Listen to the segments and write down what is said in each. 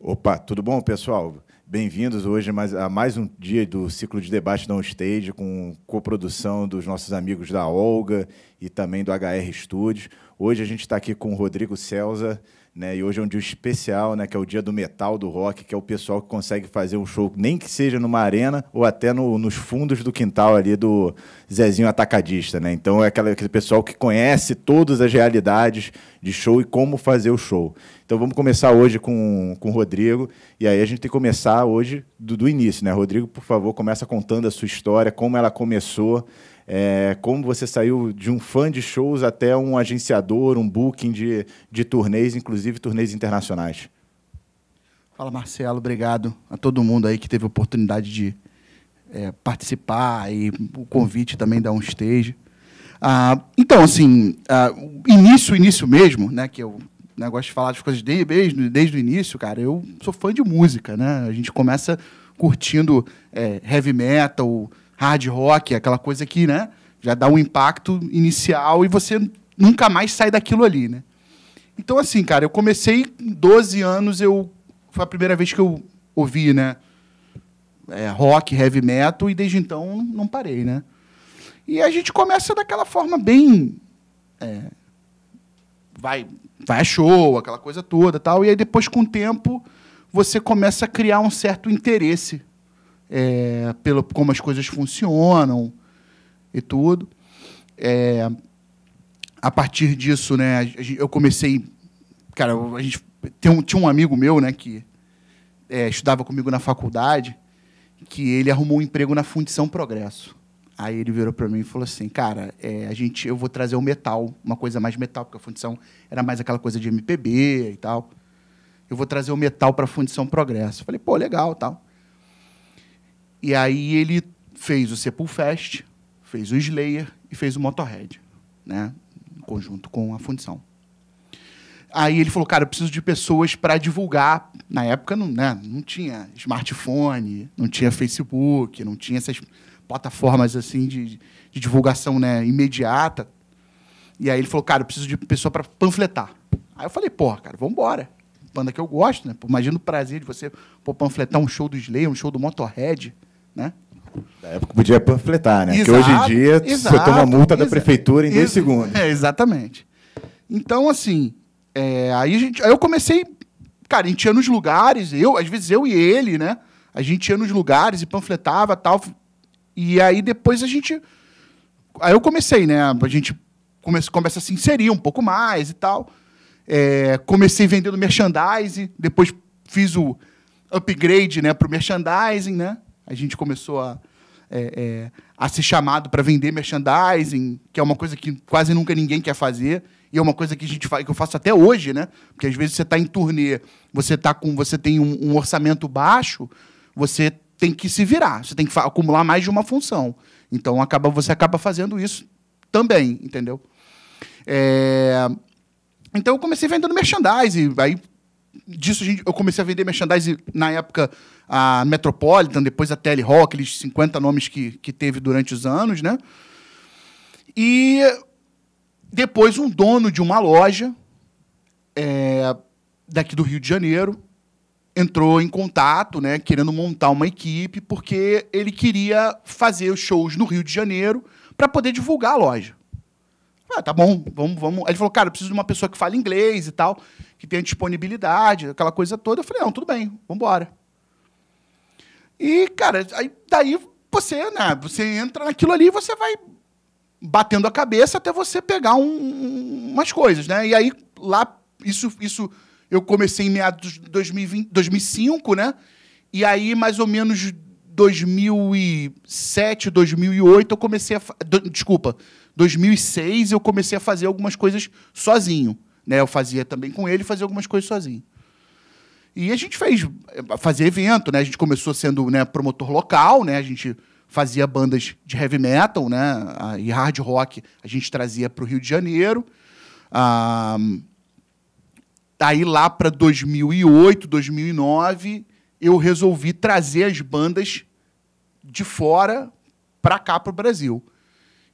Opa, tudo bom, pessoal? Bem-vindos hoje a mais um dia do ciclo de debate da OnStage, com coprodução dos nossos amigos da Olga e também do HR Studios. Hoje a gente está aqui com o Rodrigo Celsa, né, e hoje é um dia especial, né, que é o dia do metal, do rock, que é o pessoal que consegue fazer um show, nem que seja numa arena ou até nos fundos do quintal ali do Zezinho Atacadista, né? Então é aquele pessoal que conhece todas as realidades de show e como fazer o show. Então vamos começar hoje com o Rodrigo, e aí a gente tem que começar hoje do início, né? Rodrigo, por favor, começa contando a sua história, como ela começou, como você saiu de um fã de shows até um agenciador, um booking de turnês, inclusive turnês internacionais. Fala, Marcelo, obrigado a todo mundo aí que teve a oportunidade de participar e o convite também da OnStage. Então, assim, início mesmo, né, que eu gosto de falar das coisas desde o início, cara, eu sou fã de música, né? A gente começa curtindo heavy metal, hard rock, aquela coisa que, né, já dá um impacto inicial e você nunca mais sai daquilo ali, né? Então, assim, cara, eu comecei com 12 anos, foi a primeira vez que eu ouvi, né, rock, heavy metal, e desde então não parei, né? E a gente começa daquela forma bem... vai a show, aquela coisa toda, tal, e aí depois, com o tempo, você começa a criar um certo interesse pelo como as coisas funcionam e tudo. A partir disso, né, eu comecei... Cara, tinha um amigo meu, né, que estudava comigo na faculdade, que ele arrumou um emprego na Fundição Progresso. Aí ele virou para mim e falou assim, cara, eu vou trazer o metal, uma coisa mais metal, porque a Fundição era mais aquela coisa de MPB e tal. Eu vou trazer o metal para a Fundição Progresso. Eu falei, pô, legal, tal. E aí ele fez o Sepulfest, fez o Slayer e fez o Motorhead, né, em conjunto com a Fundição. Aí ele falou, cara, eu preciso de pessoas para divulgar. Na época não tinha smartphone, não tinha Facebook, não tinha essas plataformas assim de divulgação, né, imediata. E aí ele falou, cara, eu preciso de pessoa para panfletar. Aí eu falei, porra, cara, vamos embora. Banda que eu gosto, né? Imagina o prazer de você panfletar um show do Slayer, um show do Motorhead, né? Na época podia panfletar, né? Porque hoje em dia você toma multa da prefeitura em 2 segundos. Exatamente. Então, assim, aí eu comecei... Cara, a gente ia nos lugares, às vezes eu e ele, né? A gente ia nos lugares e panfletava, tal. E aí depois Aí eu comecei, né? A gente começa a se inserir um pouco mais e tal. Comecei vendendo merchandising, depois fiz o upgrade, né, para o merchandising, né? A gente começou a ser chamado para vender merchandising, que é uma coisa que quase nunca ninguém quer fazer, e é uma coisa que que eu faço até hoje, né? Porque às vezes você está em turnê, você tem um orçamento baixo, você tem que se virar, você tem que acumular mais de uma função. Então você acaba fazendo isso também, entendeu? Então eu comecei vendendo merchandising, aí disso eu comecei a vender merchandising na época a Metropolitan, depois a Tele Hall, aqueles 50 nomes que teve durante os anos, né? E depois um dono de uma loja daqui do Rio de Janeiro entrou em contato, né, querendo montar uma equipe, porque ele queria fazer os shows no Rio de Janeiro para poder divulgar a loja. Tá bom, vamos. Aí ele falou, cara, eu preciso de uma pessoa que fale inglês e tal, que tenha disponibilidade, aquela coisa toda. Eu falei, não, tudo bem, vamos embora. E, cara, daí você entra naquilo ali e você vai batendo a cabeça até você pegar umas coisas, né? E aí, lá, isso eu comecei em meados de 2005, né? E aí, mais ou menos 2007, 2008, eu comecei 2006, eu comecei a fazer algumas coisas sozinho, né? Eu fazia também com ele, fazia algumas coisas sozinho. E a gente fazia evento, né? A gente começou sendo, né, promotor local, né? A gente fazia bandas de heavy metal, né, e hard rock, a gente trazia para o Rio de Janeiro. Aí lá para 2008, 2009, eu resolvi trazer as bandas de fora para cá, para o Brasil.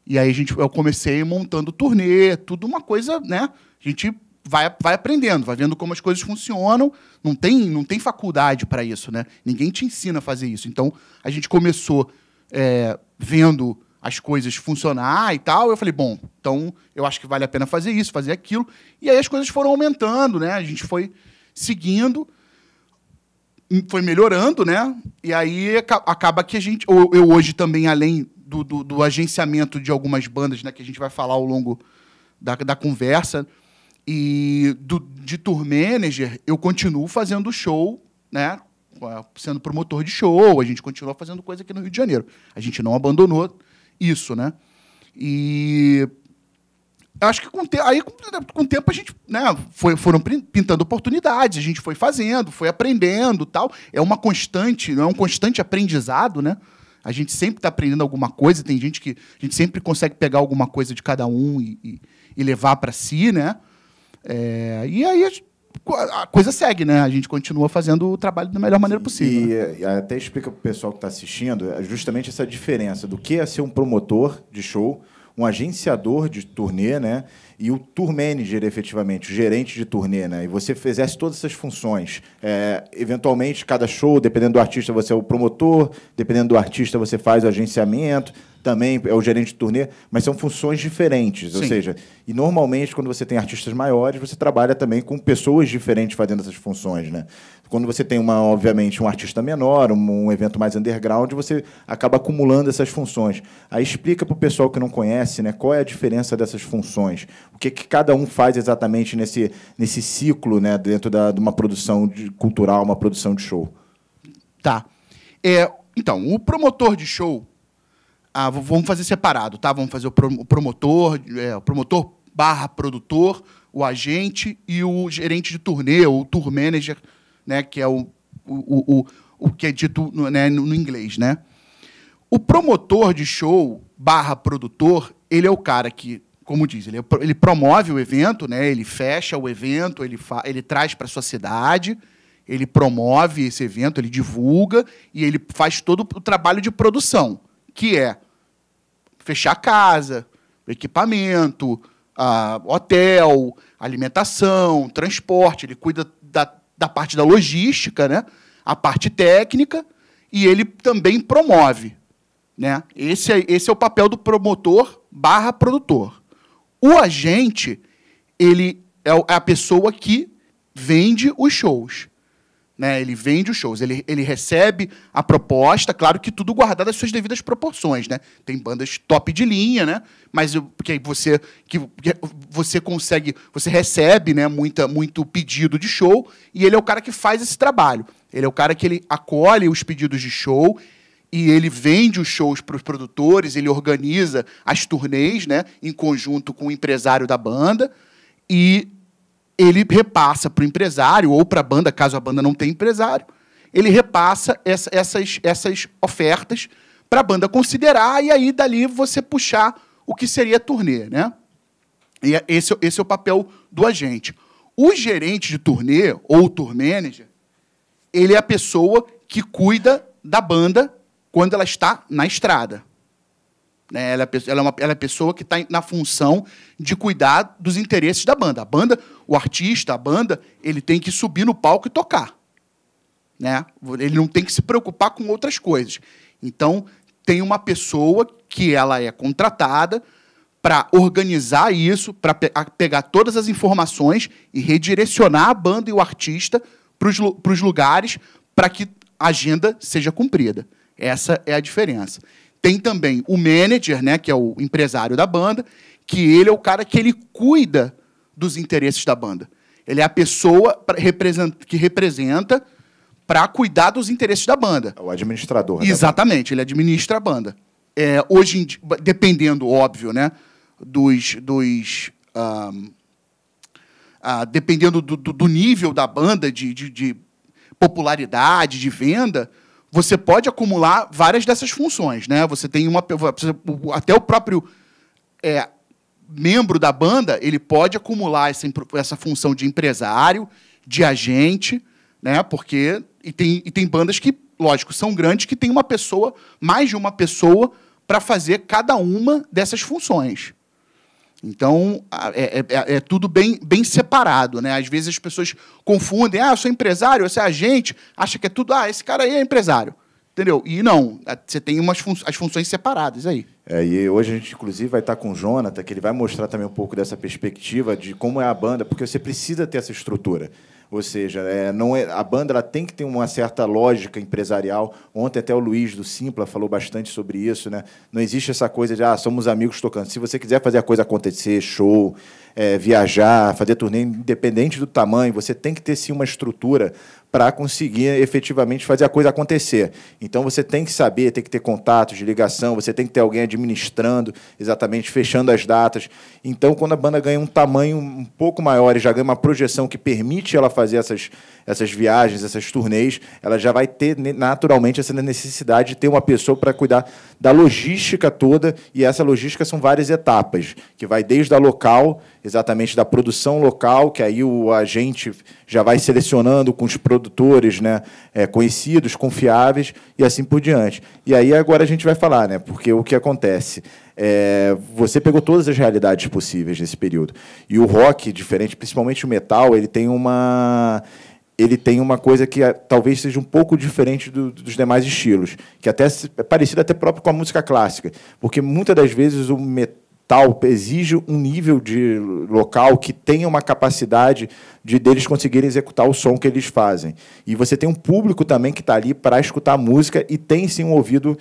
E aí eu comecei montando turnê, tudo uma coisa, né? A gente vai aprendendo, vai vendo como as coisas funcionam. Não tem faculdade para isso, né? Ninguém te ensina a fazer isso. Então, a gente começou vendo as coisas funcionar e tal. Eu falei, bom, então eu acho que vale a pena fazer isso, fazer aquilo. E aí as coisas foram aumentando, né? A gente foi seguindo, foi melhorando, né? E aí acaba que a gente... Eu hoje também, além do agenciamento de algumas bandas, né, que a gente vai falar ao longo da conversa, e de tour manager, eu continuo fazendo show, né? Sendo promotor de show, a gente continua fazendo coisa aqui no Rio de Janeiro. A gente não abandonou isso, né? E eu acho que com o tempo a gente, né, foram pintando oportunidades, a gente foi fazendo, foi aprendendo, tal. É uma constante, não é um constante aprendizado, né? A gente sempre está aprendendo alguma coisa. Tem gente que a gente sempre consegue pegar alguma coisa de cada um e levar para si, né? E aí a coisa segue, né? A gente continua fazendo o trabalho da melhor maneira possível. E até explica para o pessoal que está assistindo justamente essa diferença do que é ser um promotor de show, um agenciador de turnê, né? E o tour manager, efetivamente, o gerente de turnê, né? E você exerce todas essas funções. Eventualmente, cada show, dependendo do artista, você é o promotor, dependendo do artista, você faz o agenciamento, também é o gerente de turnê, mas são funções diferentes. Sim. Ou seja, e normalmente, quando você tem artistas maiores, você trabalha também com pessoas diferentes fazendo essas funções, né? Quando você tem, obviamente, um artista menor, um evento mais underground, você acaba acumulando essas funções. Aí explica para o pessoal que não conhece, né, qual é a diferença dessas funções. O que cada um faz exatamente nesse ciclo, né, dentro de uma produção cultural, uma produção de show. Tá. Então, o promotor de show, vamos fazer separado, tá? Vamos fazer o promotor barra produtor, o agente e o gerente de turnê, ou tour manager, né, que é o que é dito, né, no inglês, né? O promotor de show barra produtor, ele é o cara que, como diz, ele promove o evento, né? Ele fecha o evento, ele traz para a sua cidade, ele promove esse evento, ele divulga e ele faz todo o trabalho de produção, que é fechar a casa, equipamento, hotel, alimentação, transporte. Ele cuida da parte da logística, né? A parte técnica, e ele também promove, né? Esse é o papel do promotor barra produtor. O agente, ele é a pessoa que vende os shows, né? Ele vende os shows, ele recebe a proposta, claro que tudo guardado às suas devidas proporções, né? Tem bandas top de linha, né? Mas porque você consegue, você recebe, né, muito pedido de show, e ele é o cara que faz esse trabalho. Ele é o cara que ele acolhe os pedidos de show e ele vende os shows para os produtores, ele organiza as turnês, né, em conjunto com o empresário da banda, e ele repassa para o empresário ou para a banda, caso a banda não tenha empresário, ele repassa essas ofertas para a banda considerar, e aí dali você puxar o que seria a turnê, né? E esse é o papel do agente. O gerente de turnê, ou o tour manager, ele é a pessoa que cuida da banda quando ela está na estrada. Ela é a pessoa que está na função de cuidar dos interesses da banda. O artista, a banda, ele tem que subir no palco e tocar, né? Ele não tem que se preocupar com outras coisas. Então, tem uma pessoa que ela é contratada para organizar isso, para pegar todas as informações e redirecionar a banda e o artista para os lugares para que a agenda seja cumprida. Essa é a diferença. Tem também o manager, né, que é o empresário da banda, que ele é o cara que ele cuida dos interesses da banda. Ele é a pessoa que representa para cuidar dos interesses da banda. O administrador. Exatamente, ele administra a banda. Hoje em dia, dependendo, óbvio, né, dependendo do nível da banda, de popularidade, de venda, você pode acumular várias dessas funções, né? Você tem até o próprio membro da banda, ele pode acumular essa função de empresário, de agente, né? Porque tem bandas que, lógico, são grandes, que tem mais de uma pessoa para fazer cada uma dessas funções. Então, é tudo bem separado, né? Às vezes as pessoas confundem, eu sou empresário, você é agente, acha que é tudo, esse cara aí é empresário, entendeu? E não, você tem as funções separadas aí. E hoje a gente, inclusive, vai estar com o Jonathan, que ele vai mostrar também um pouco dessa perspectiva de como é a banda, porque você precisa ter essa estrutura. Ou seja, a banda ela tem que ter uma certa lógica empresarial. Ontem até o Luiz do Simpla falou bastante sobre isso, né? Não existe essa coisa de somos amigos tocando. Se você quiser fazer a coisa acontecer, show, viajar, fazer turnê, independente do tamanho, você tem que ter sim uma estrutura para conseguir efetivamente fazer a coisa acontecer. Então você tem que saber, tem que ter contatos de ligação, você tem que ter alguém administrando, exatamente, fechando as datas. Então, quando a banda ganha um tamanho um pouco maior e já ganha uma projeção que permite ela fazer essas viagens, essas turnês, ela já vai ter naturalmente essa necessidade de ter uma pessoa para cuidar da logística toda, e essa logística são várias etapas, que vai desde a local, exatamente da produção local, que aí o agente já vai selecionando com os produtores, né, conhecidos, confiáveis, e assim por diante. E aí agora a gente vai falar, né, porque o que acontece? Você pegou todas as realidades possíveis nesse período. E o rock, diferente, principalmente o metal, ele tem uma coisa que talvez seja um pouco diferente dos demais estilos, que até é parecido até próprio com a música clássica, porque muitas das vezes o metal exige um nível de local que tenha uma capacidade deles conseguirem executar o som que eles fazem. E você tem um público também que está ali para escutar a música e tem, sim, um ouvido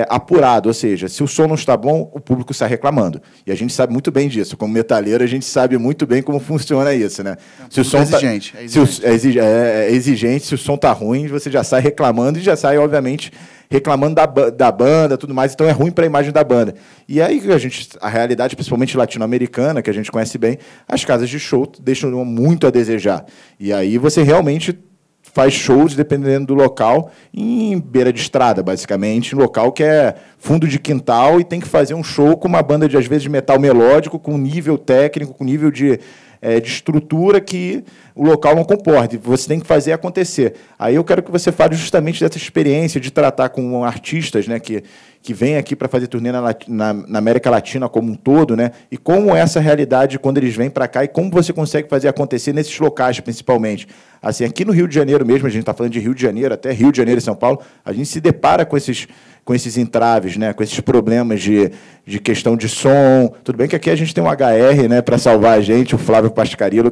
apurado. Ou seja, se o som não está bom, o público está reclamando. E a gente sabe muito bem disso. Como metaleiro, a gente sabe muito bem como funciona isso, né? Se o som exigente. É exigente. Se o som está ruim, você já sai reclamando e já sai, obviamente, reclamando da banda, tudo mais, então é ruim para a imagem da banda. E aí a realidade, principalmente latino-americana, que a gente conhece bem, as casas de show deixam muito a desejar. E aí você realmente faz shows, dependendo do local, em beira de estrada, basicamente, em local que é fundo de quintal, e tem que fazer um show com uma banda, às vezes, de metal melódico, com nível técnico, com nível de estrutura que o local não comporta. Você tem que fazer acontecer. Aí eu quero que você fale justamente dessa experiência de tratar com artistas, né, que vêm aqui para fazer turnê na América Latina como um todo, né, e como é essa realidade quando eles vêm para cá e como você consegue fazer acontecer nesses locais, principalmente. Assim, aqui no Rio de Janeiro mesmo, a gente está falando de Rio de Janeiro, até Rio de Janeiro e São Paulo, a gente se depara com esses entraves, né, com esses problemas de questão de som. Tudo bem que aqui a gente tem um HR, né, para salvar a gente, o Flávio Pascarillo,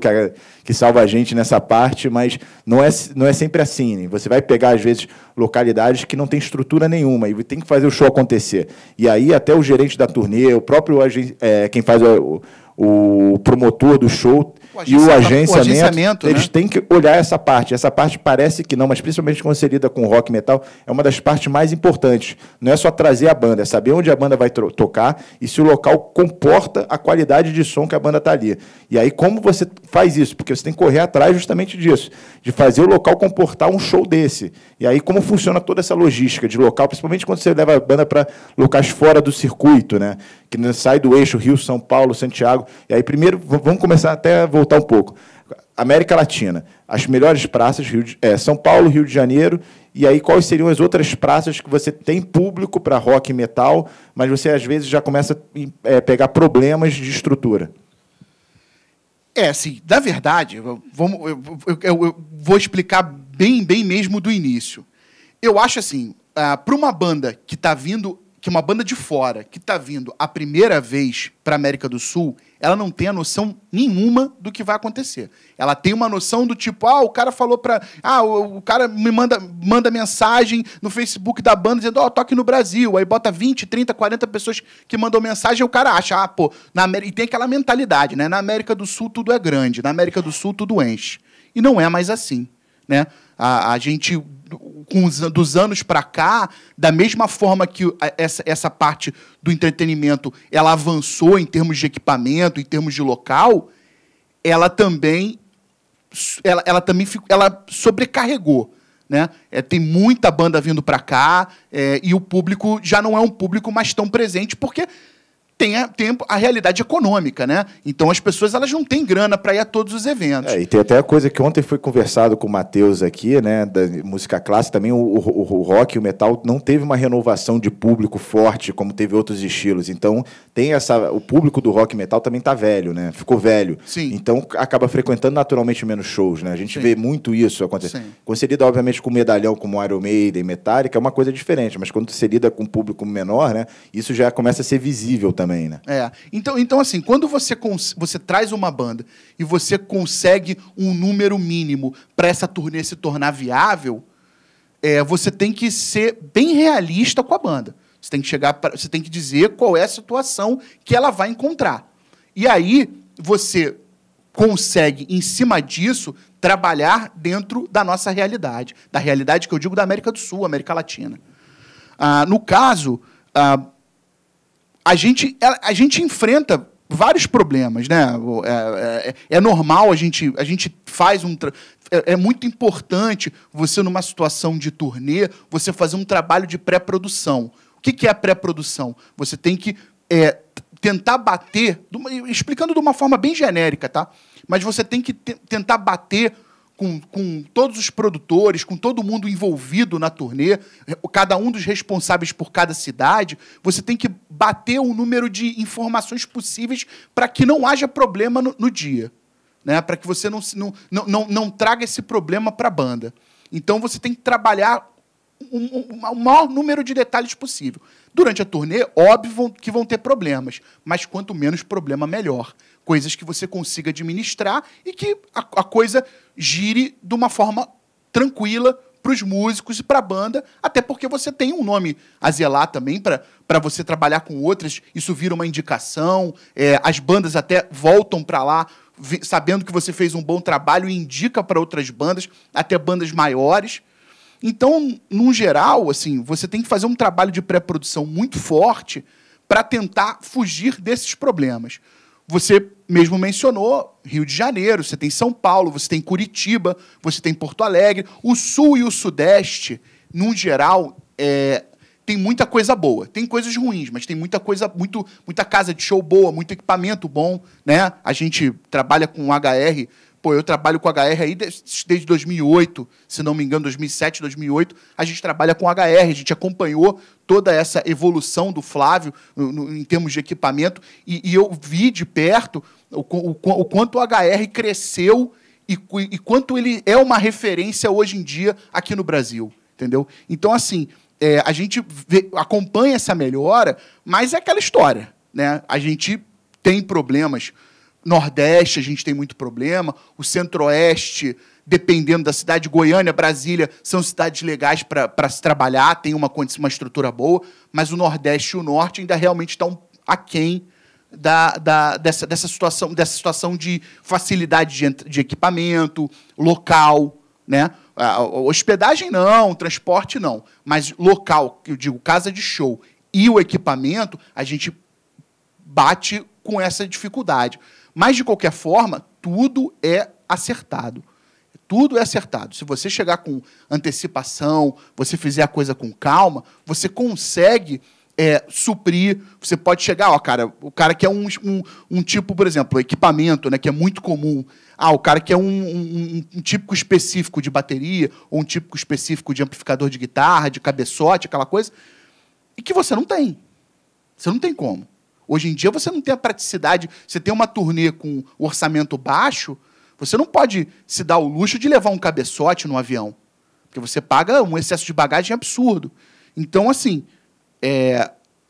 que salva a gente nessa parte, mas não é sempre assim. Né? Você vai pegar, às vezes, localidades que não tem estrutura nenhuma e tem que fazer o show acontecer. E aí até o gerente da turnê, o próprio quem faz o promotor do show e o agenciamento, eles têm que olhar essa parte. Essa parte parece que não, mas principalmente quando você lida com rock e metal, é uma das partes mais importantes. Não é só trazer a banda, é saber onde a banda vai tocar e se o local comporta a qualidade de som que a banda está ali. E aí, como você faz isso? Porque você tem que correr atrás justamente disso, de fazer o local comportar um show desse. E aí, como funciona toda essa logística de local, principalmente quando você leva a banda para locais fora do circuito, né? Que sai do eixo Rio, São Paulo, Santiago. E aí, primeiro, vamos começar até a voltar um pouco. América Latina, as melhores praças, São Paulo, Rio de Janeiro, e aí quais seriam as outras praças que você tem público para rock e metal, mas você, às vezes, já começa a pegar problemas de estrutura? Assim, na verdade, eu vou explicar bem mesmo do início. Eu acho assim, para uma banda que está vindo, que uma banda de fora, que está vindo a primeira vez para a América do Sul, ela não tem a noção nenhuma do que vai acontecer. Ela tem uma noção do tipo, o cara falou para... o cara me manda mensagem no Facebook da banda dizendo, toque no Brasil. Aí bota 20, 30, 40 pessoas que mandam mensagem e o cara acha, e tem aquela mentalidade, né? Na América do Sul tudo é grande, na América do Sul tudo enche. E não é mais assim, né? A gente... dos anos para cá, da mesma forma que essa parte do entretenimento ela avançou em termos de equipamento, em termos de local, ela também sobrecarregou, né? Tem muita banda vindo para cá e o público já não é um público mais tão presente, porque tem a realidade econômica, né? Então as pessoas elas não têm grana para ir a todos os eventos. E tem até a coisa que ontem foi conversado com o Matheus aqui, né? Da música clássica, também o rock e o metal não teve uma renovação de público forte como teve outros estilos. Então tem o público do rock e metal também tá velho, né? Ficou velho. Sim. Então acaba frequentando naturalmente menos shows, né? A gente vê muito isso acontecer. Sim. Quando você lida, obviamente, com medalhão como Iron Maiden, Metallica, é uma coisa diferente, mas quando você lida com um público menor, né? Isso já começa a ser visível também, né? Então assim, quando você traz uma banda e você consegue um número mínimo para essa turnê se tornar viável, você tem que ser bem realista com a banda. Você tem que dizer qual é a situação que ela vai encontrar. E aí você consegue, em cima disso, trabalhar dentro da nossa realidade. Da realidade que eu digo da América do Sul, América Latina. No caso, a gente enfrenta vários problemas, né? É normal, a gente faz é muito importante você, numa situação de turnê, você fazer um trabalho de pré-produção. O que é a pré-produção? Você tem que tentar bater, explicando de uma forma bem genérica, tá? Mas você tem que tentar bater com todos os produtores, com todo mundo envolvido na turnê, cada um dos responsáveis por cada cidade, você tem que bater o número de informações possíveis para que não haja problema no dia, né? Para que você não traga esse problema para a banda. Então, você tem que trabalhar o maior número de detalhes possível. Durante a turnê, óbvio que vão ter problemas, mas quanto menos problema, melhor. Coisas que você consiga administrar e que a coisa gire de uma forma tranquila para os músicos e para a banda, até porque você tem um nome a zelar também para você trabalhar com outras, isso vira uma indicação, as bandas até voltam para lá sabendo que você fez um bom trabalho e indica para outras bandas, até bandas maiores. Então, no geral, assim, você tem que fazer um trabalho de pré-produção muito forte para tentar fugir desses problemas. Você mesmo mencionou Rio de Janeiro, você tem São Paulo, você tem Curitiba, você tem Porto Alegre. O Sul e o Sudeste, no geral, tem muita coisa boa. Tem coisas ruins, mas tem muita casa de show boa, muito equipamento bom, né? A gente trabalha com HR. Eu trabalho com HR aí desde 2008, se não me engano, 2007, 2008, a gente trabalha com HR, a gente acompanhou toda essa evolução do Flávio em termos de equipamento, e eu vi de perto o quanto o HR cresceu e quanto ele é uma referência hoje em dia aqui no Brasil, entendeu? Então, assim, a gente acompanha essa melhora, mas é aquela história, né? A gente tem problemas. Nordeste, a gente tem muito problema. O Centro-Oeste, dependendo da cidade, Goiânia, Brasília, são cidades legais para se trabalhar, tem uma estrutura boa, mas o Nordeste e o Norte ainda realmente estão aquém dessa situação de facilidade de equipamento, local, né? Hospedagem não, transporte não, mas local, eu digo, casa de show e o equipamento, a gente bate com essa dificuldade. Mas, de qualquer forma, tudo é acertado. Tudo é acertado. Se você chegar com antecipação, você fizer a coisa com calma, você consegue suprir. Você pode chegar, o cara que é um tipo, por exemplo, equipamento, né, que é muito comum. O cara que é um típico específico de bateria, ou um típico específico de amplificador de guitarra, de cabeçote, aquela coisa, e que você não tem. Você não tem como. Hoje em dia, você não tem a praticidade. Você tem uma turnê com orçamento baixo, você não pode se dar o luxo de levar um cabeçote no avião, porque você paga um excesso de bagagem absurdo. Então, assim,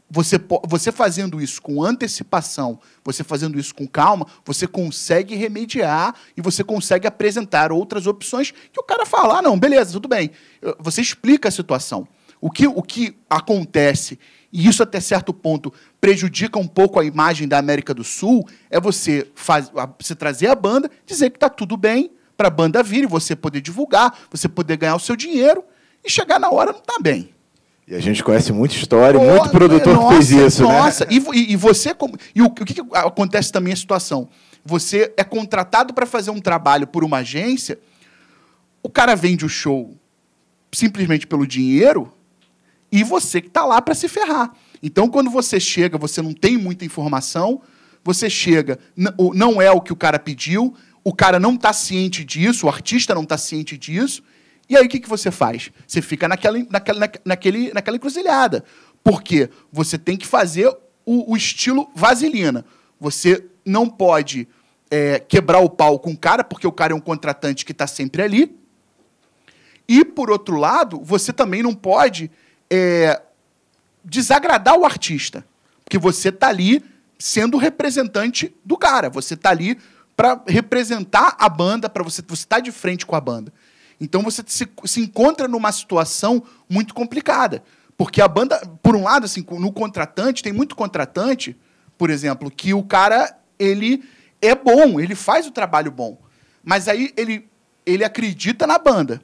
você fazendo isso com antecipação, você fazendo isso com calma, você consegue remediar e você consegue apresentar outras opções que o cara fala, não, beleza, tudo bem. Você explica a situação. O que acontece, e isso até certo ponto prejudica um pouco a imagem da América do Sul, é você trazer a banda, dizer que está tudo bem, para a banda vir e você poder divulgar, você poder ganhar o seu dinheiro, e chegar na hora não está bem. E a gente conhece muita história, muito produtor que fez isso, né? Nossa, e o que acontece também a situação? Você é contratado para fazer um trabalho por uma agência, o cara vende o show simplesmente pelo dinheiro, e você que está lá para se ferrar. Então, quando você chega, você não tem muita informação, você chega, não é o que o cara pediu, o cara não está ciente disso, o artista não está ciente disso, e aí o que você faz? Você fica naquela encruzilhada. Porque você tem que fazer o estilo vaselina. Você não pode quebrar o pau com o cara, porque o cara é um contratante que está sempre ali. E, por outro lado, você também não pode desagradar o artista. Porque você está ali sendo representante do cara. Você está ali para representar a banda, para você estar de frente com a banda. Então, você se encontra numa situação muito complicada. Porque a banda, por um lado, assim, no contratante, tem muito contratante, por exemplo, que o cara, ele é bom, ele faz o trabalho bom. Mas aí ele acredita na banda.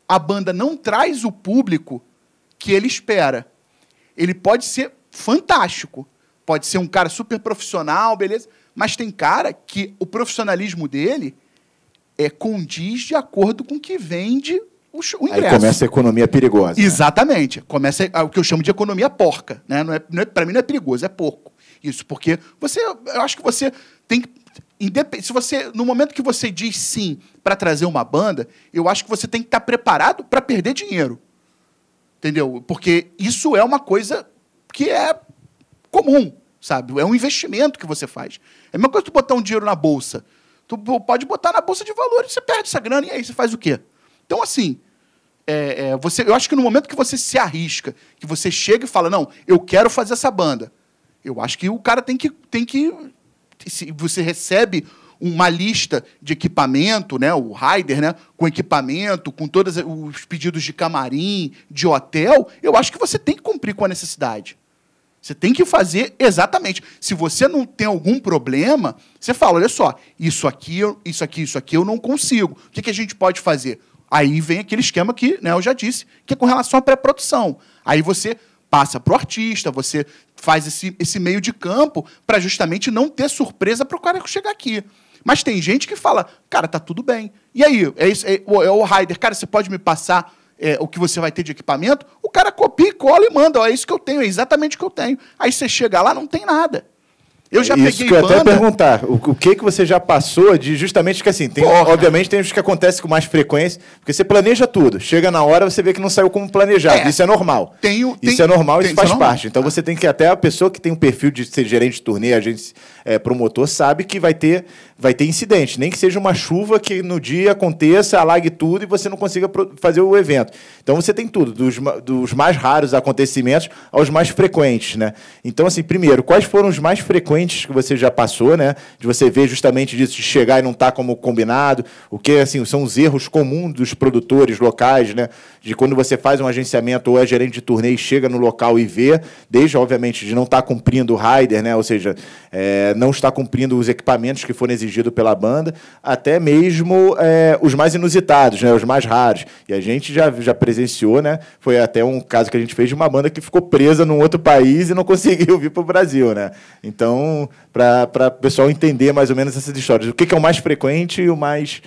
A banda não traz o público que ele espera. Ele pode ser fantástico, pode ser um cara super profissional, beleza, mas tem cara que o profissionalismo dele condiz de acordo com o que vende o ingresso. Aí começa a economia perigosa. Exatamente. Né? Começa o que eu chamo de economia porca. Né? Para mim não é perigoso, é porco. Isso, porque eu acho que você tem que... Se você, no momento que você diz sim para trazer uma banda, eu acho que você tem que estar preparado para perder dinheiro. Entendeu? Porque isso é uma coisa que é comum, sabe? É um investimento que você faz. É a mesma coisa que tu botar um dinheiro na bolsa. Tu pode botar na bolsa de valores, você perde essa grana, e aí você faz o quê? Então, assim, eu acho que no momento que você se arrisca, que você chega e fala, não, eu quero fazer essa banda, eu acho que o cara tem que se você recebe uma lista de equipamento, né, o rider, né, com equipamento, com todos os pedidos de camarim, de hotel, eu acho que você tem que cumprir com a necessidade. Você tem que fazer exatamente. Se você não tem algum problema, você fala, olha só, isso aqui eu não consigo. O que a gente pode fazer? Aí vem aquele esquema que, né, eu já disse, que é com relação à pré-produção. Aí você passa para o artista, você faz esse meio de campo para justamente não ter surpresa para o cara chegar aqui. Mas tem gente que fala, cara, tá tudo bem. E aí, o rider, cara, você pode me passar o que você vai ter de equipamento? O cara copia e cola e manda, ó, é isso que eu tenho, é exatamente o que eu tenho. Aí você chega lá, não tem nada. Eu já isso peguei que eu banda... até perguntar, o que você já passou de justamente que assim, obviamente tem os que acontecem com mais frequência, porque você planeja tudo, chega na hora você vê que não saiu como planejado, isso é normal. Isso é normal, isso faz parte. Então você tem que, até a pessoa que tem um perfil de ser gerente de turnê, agente promotor, sabe que vai ter incidente, nem que seja uma chuva que no dia aconteça, alague tudo e você não consiga fazer o evento. Então você tem tudo, dos mais raros acontecimentos aos mais frequentes, né? Então assim, primeiro, quais foram os mais frequentes que você já passou, né? De você ver justamente disso, de chegar e não estar como combinado, o que assim, são os erros comuns dos produtores locais, né? De quando você faz um agenciamento ou é gerente de turnê e chega no local e vê, desde, obviamente, de não estar cumprindo o rider, né? Ou seja, não estar cumprindo os equipamentos que foram exigidos pela banda, até mesmo os mais inusitados, né? Os mais raros. E a gente já presenciou, né? Foi até um caso que a gente fez de uma banda que ficou presa num outro país e não conseguiu vir para o Brasil, né? Então, para o pessoal entender mais ou menos essas histórias. O que é o mais frequente e o mais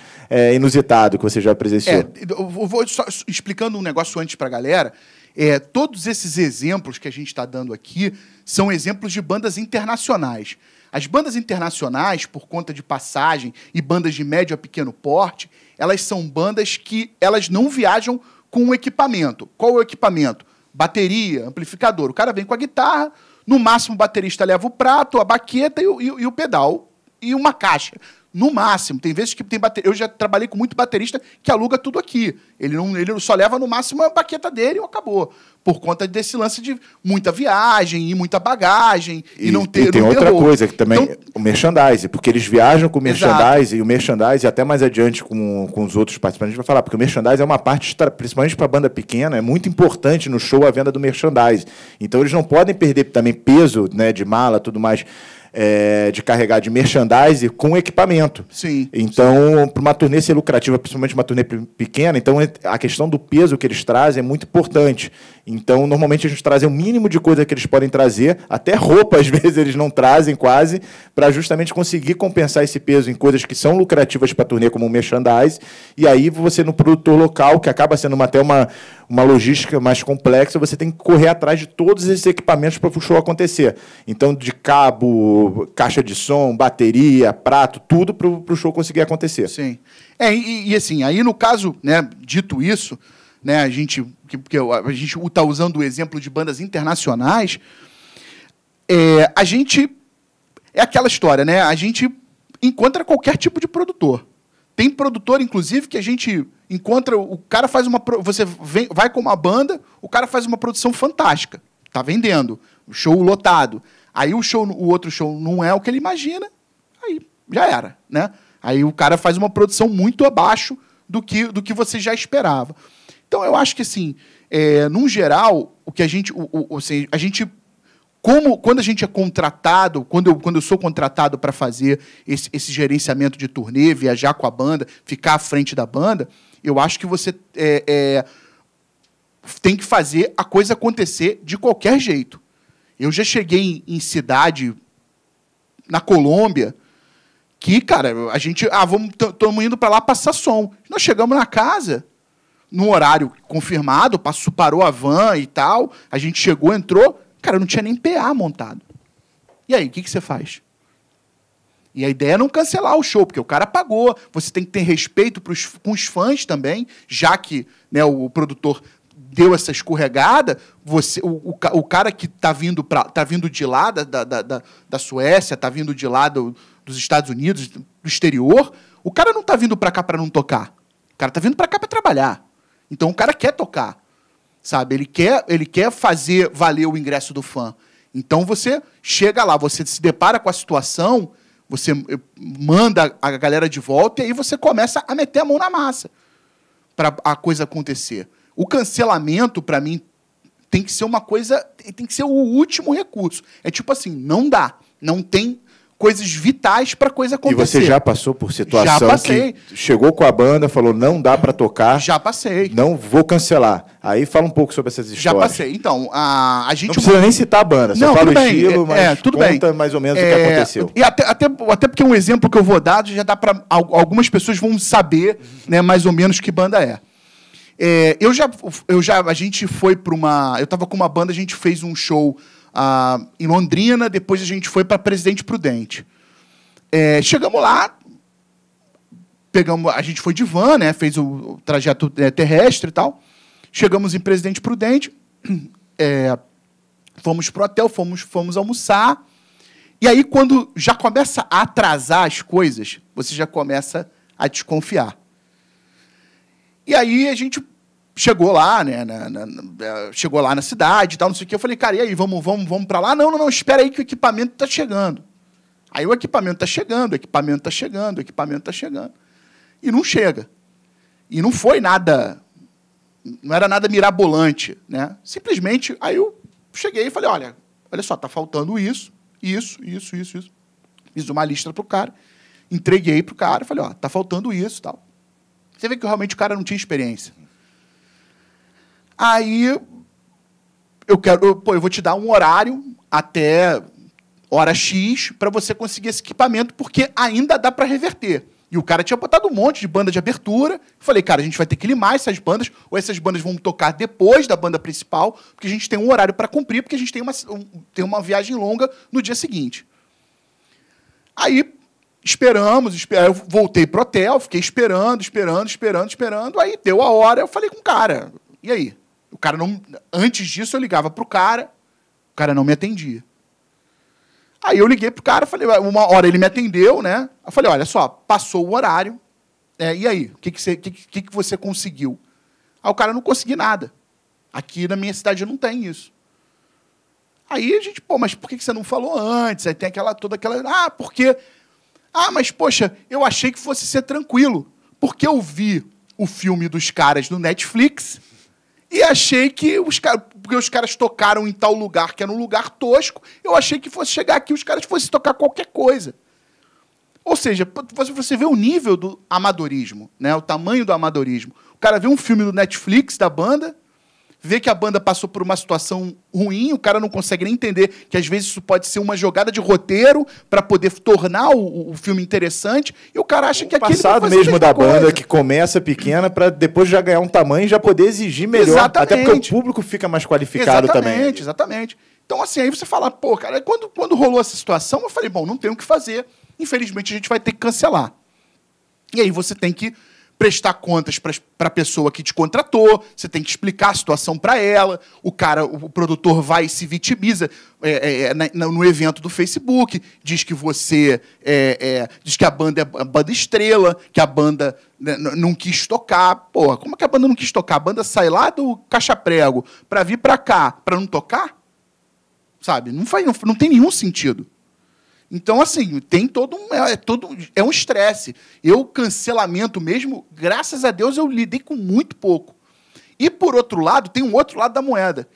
inusitado que você já presenciou? Eu vou só explicando um negócio antes para a galera. Todos esses exemplos que a gente está dando aqui são exemplos de bandas internacionais. As bandas internacionais, por conta de passagem, e bandas de médio a pequeno porte, elas são bandas que elas não viajam com o equipamento. Qual é o equipamento? Bateria, amplificador. O cara vem com a guitarra, no máximo o baterista leva o prato, a baqueta e o pedal e uma caixa. No máximo. Tem vezes que tem bateria. Eu já trabalhei com muito baterista que aluga tudo aqui. Ele só leva no máximo a baqueta dele e acabou. Por conta desse lance de muita viagem e muita bagagem. E não ter. E tem outra coisa que também, então, o merchandising, porque eles viajam com o merchandising, e o merchandising, até mais adiante com os outros participantes, a gente vai falar, porque o merchandising é uma parte, principalmente para a banda pequena, é muito importante no show a venda do merchandising. Então eles não podem perder também peso, né, de mala, tudo mais. De carregar de merchandising com equipamento. Sim. Então, para uma turnê ser lucrativa, principalmente uma turnê pequena, então a questão do peso que eles trazem é muito importante. Então, normalmente, a gente traz o mínimo de coisa que eles podem trazer, até roupa, às vezes, eles não trazem quase, para justamente conseguir compensar esse peso em coisas que são lucrativas para a turnê, como o merchandising, e aí você, no produtor local, que acaba sendo até uma logística mais complexa, você tem que correr atrás de todos esses equipamentos para o show acontecer. Então, de cabo, caixa de som, bateria, prato, tudo para o show conseguir acontecer. Sim. E assim, aí no caso, né, dito isso, né, a gente está usando o exemplo de bandas internacionais, a gente... É aquela história, né? A gente encontra qualquer tipo de produtor. Tem produtor, inclusive, que a gente encontra... O cara faz uma... Você vai com uma banda, o cara faz uma produção fantástica. Está vendendo. O show lotado. Aí o outro show não é o que ele imagina, aí já era, né? Aí o cara faz uma produção muito abaixo do que você já esperava. Então, eu acho que, assim, num geral, o que a gente... assim, a gente... Quando a gente é contratado, quando eu sou contratado para fazer esse gerenciamento de turnê, viajar com a banda, ficar à frente da banda, eu acho que você tem que fazer a coisa acontecer de qualquer jeito. Eu já cheguei em cidade, na Colômbia, que, cara, a gente... estamos indo para lá passar som. Nós chegamos na casa, no horário confirmado, parou a van e tal, a gente chegou, entrou... Cara, não tinha nem PA montado. E aí, o que você faz? E a ideia é não cancelar o show, porque o cara pagou. Você tem que ter respeito com os fãs também, já que, né, o produtor deu essa escorregada. O cara que está vindo de lá da Suécia, está vindo de lá dos Estados Unidos, do exterior, o cara não está vindo para cá para não tocar. O cara está vindo para cá para trabalhar. Então, o cara quer tocar. Sabe? Ele quer fazer valer o ingresso do fã. Então, você chega lá, você se depara com a situação, você manda a galera de volta e aí você começa a meter a mão na massa para a coisa acontecer. O cancelamento, para mim, tem que ser uma coisa... Tem que ser o último recurso. É tipo assim, não dá. Não tem coisas vitais para a coisa acontecer. E você já passou por situação que chegou com a banda, falou, não dá para tocar. Já passei. Não vou cancelar. Aí fala um pouco sobre essas histórias. Já passei. Então, a gente... Não precisa nem citar a banda, só fala o estilo, mas tudo conta bem. mais ou menos o que aconteceu. E até porque um exemplo que eu vou dar, já dá para... Algumas pessoas vão saber, né, mais ou menos que banda é. A gente foi para uma... Eu estava com uma banda, a gente fez um show... em Londrina, depois a gente foi para Presidente Prudente. Chegamos lá, a gente foi de van, né, fez o trajeto terrestre e tal. Chegamos em Presidente Prudente, fomos para o hotel, fomos almoçar. E aí, quando já começa a atrasar as coisas, você já começa a desconfiar. E aí a gente chegou lá, né, chegou lá na cidade e tal, não sei o quê. Eu falei, cara, e aí, vamos para lá? Não, espera aí que o equipamento está chegando. Aí o equipamento está chegando, o equipamento está chegando. E não chega. E não foi nada, não era nada mirabolante, né? Simplesmente, aí eu cheguei e falei, olha só, está faltando isso. Fiz uma lista para o cara, entreguei para o cara, falei, está faltando isso e tal. Você vê que realmente o cara não tinha experiência. Aí eu vou te dar um horário até hora X para você conseguir esse equipamento, porque ainda dá para reverter. E o cara tinha botado um monte de banda de abertura. Falei, cara, a gente vai ter que limar essas bandas, ou essas bandas vão tocar depois da banda principal, porque a gente tem um horário para cumprir, porque a gente tem uma viagem longa no dia seguinte. Aí eu voltei pro hotel, fiquei esperando. Aí deu a hora, eu falei com o cara, e aí? O cara não... Antes disso, eu ligava pro cara, o cara não me atendia. Aí eu liguei pro cara, falei, uma hora ele me atendeu, né? Eu falei, olha só, passou o horário, e aí? O que você conseguiu? Aí o cara, não consegui nada. Aqui na minha cidade não tem isso. Aí a gente, mas por que você não falou antes? Aí tem toda aquela... porque... mas, poxa, eu achei que fosse ser tranquilo, porque eu vi o filme dos caras no Netflix e achei que porque os caras tocaram em tal lugar, que era um lugar tosco, eu achei que fosse chegar aqui e os caras fossem tocar qualquer coisa. Ou seja, você vê o nível do amadorismo, né? O tamanho do amadorismo. O cara vê um filme do Netflix da banda, vê que a banda passou por uma situação ruim, o cara não consegue nem entender que às vezes isso pode ser uma jogada de roteiro para poder tornar o filme interessante, e o cara acha que aquele passado mesmo da banda, que começa pequena para depois já ganhar um tamanho e já poder exigir melhor. Exatamente. Até porque o público fica mais qualificado também. Exatamente. Então, assim, aí você fala, pô, cara, quando rolou essa situação, eu falei, bom, não tem o que fazer, infelizmente a gente vai ter que cancelar. E aí você tem que prestar contas para a pessoa que te contratou, você tem que explicar a situação para ela, o produtor vai e se vitimiza no evento do Facebook, diz que você diz que a banda é a banda estrela, que a banda não quis tocar. Porra, como é que a banda não quis tocar? A banda sai lá do Caixa Prego para vir para cá, para não tocar? Sabe? Não tem nenhum sentido. Então, assim, tem é um estresse. Cancelamento mesmo, graças a Deus, eu lidei com muito pouco. E, por outro lado, tem um outro lado da moeda.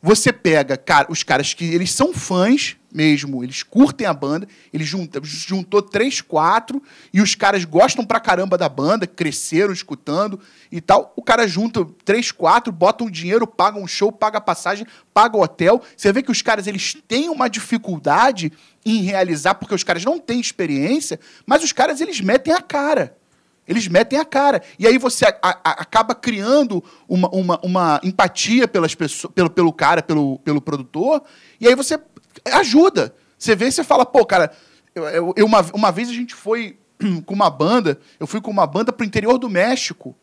Você pega os caras que eles são fãs mesmo, eles curtem a banda, ele juntou 3, 4, e os caras gostam pra caramba da banda, cresceram escutando e tal. O cara junta 3, 4, bota um dinheiro, paga um show, paga a passagem, paga o hotel. Você vê que os caras eles têm uma dificuldade em realizar, porque os caras não têm experiência, mas os caras eles metem a cara. Eles metem a cara. E aí você acaba criando uma empatia pelas pessoas, pelo cara, pelo produtor, e aí você ajuda. Você vê e você fala, pô, cara, uma vez a gente foi com uma banda, eu fui com uma banda pro interior do México,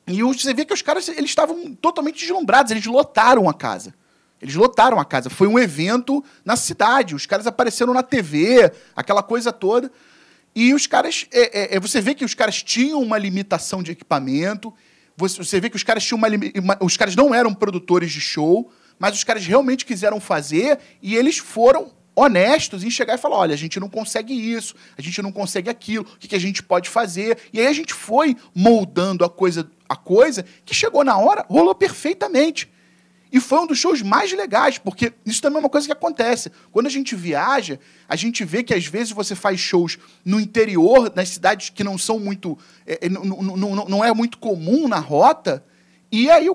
e você vê que os caras eles estavam totalmente deslumbrados, eles lotaram a casa. Foi um evento na cidade, os caras apareceram na TV, aquela coisa toda. E os caras, você vê que os caras tinham uma limitação de equipamento, você vê que os caras tinham os caras não eram produtores de show, mas os caras realmente quiseram fazer e eles foram honestos em chegar e falar, olha, a gente não consegue isso, a gente não consegue aquilo, o que a gente pode fazer? E aí a gente foi moldando a coisa que chegou na hora, rolou perfeitamente. E foi um dos shows mais legais, porque isso também é uma coisa que acontece. Quando a gente viaja, a gente vê que às vezes você faz shows no interior, nas cidades que não são muito... não é muito comum na rota, e aí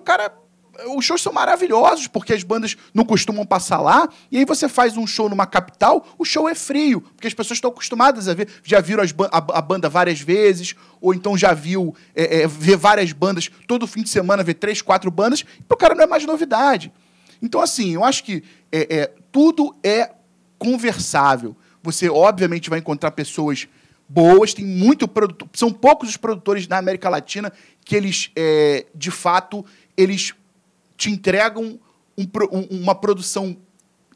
os shows são maravilhosos, porque as bandas não costumam passar lá, e aí você faz um show numa capital, o show é frio, porque as pessoas estão acostumadas a ver, já viram a banda várias vezes, ou então já viu ver várias bandas, todo fim de semana ver 3, 4 bandas, e para o cara não é mais novidade. Então, assim, eu acho que tudo é conversável. Você, obviamente, vai encontrar pessoas boas, tem muito produtor, são poucos os produtores na América Latina que eles, de fato, eles te entregam uma produção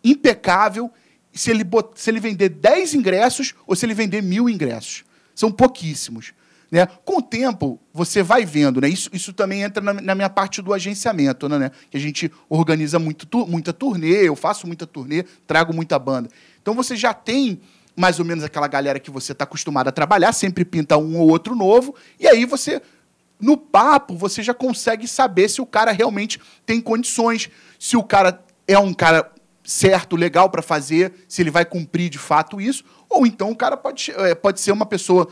impecável se ele vender 10 ingressos ou se ele vender 1000 ingressos. São pouquíssimos. Né? Com o tempo, você vai vendo. Né? Isso também entra na minha parte do agenciamento, né? Que a gente organiza muita turnê, eu faço muita turnê, trago muita banda. Então, você já tem mais ou menos aquela galera que você está acostumado a trabalhar, sempre pinta um ou outro novo, e aí você... No papo, você já consegue saber se o cara realmente tem condições, se o cara é um cara certo, legal para fazer, se ele vai cumprir de fato isso, ou então o cara pode ser uma pessoa,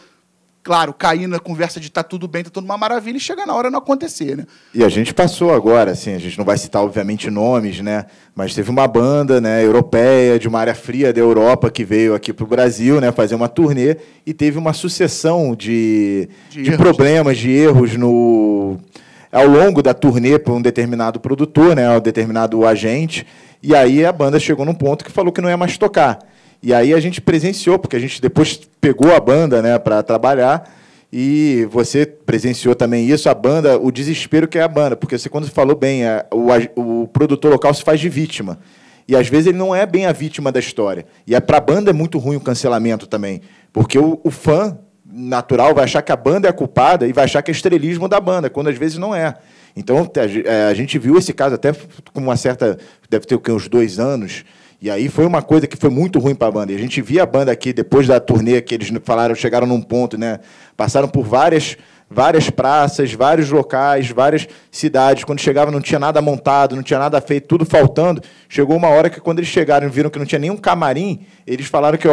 claro, cair na conversa de tá tudo bem, tá tudo uma maravilha, e chega na hora não acontecer, né? E a gente passou agora, assim, a gente não vai citar, obviamente, nomes, né? Mas teve uma banda, né, europeia, de uma área fria da Europa, que veio aqui para o Brasil, né, fazer uma turnê, e teve uma sucessão de problemas, de erros ao longo da turnê por um determinado produtor, né, um determinado agente, e aí a banda chegou num ponto que falou que não ia mais tocar. E aí a gente presenciou, porque a gente depois pegou a banda, né, para trabalhar, e você presenciou também isso, a banda, o desespero que é a banda, porque você, quando falou bem, o produtor local se faz de vítima. E, às vezes, ele não é bem a vítima da história. E para a banda é muito ruim o cancelamento também, porque o fã natural vai achar que a banda é a culpada e vai achar que é estrelismo da banda, quando, às vezes, não é. Então, a gente viu esse caso até com uma certa... Deve ter uns 2 anos... E aí foi uma coisa que foi muito ruim para a banda. E a gente via a banda aqui, depois da turnê, que eles falaram, chegaram num ponto, né? Passaram por várias praças, vários locais, várias cidades. Quando chegavam, não tinha nada montado, não tinha nada feito, tudo faltando. Chegou uma hora que, quando eles chegaram e viram que não tinha nenhum camarim, eles falaram que,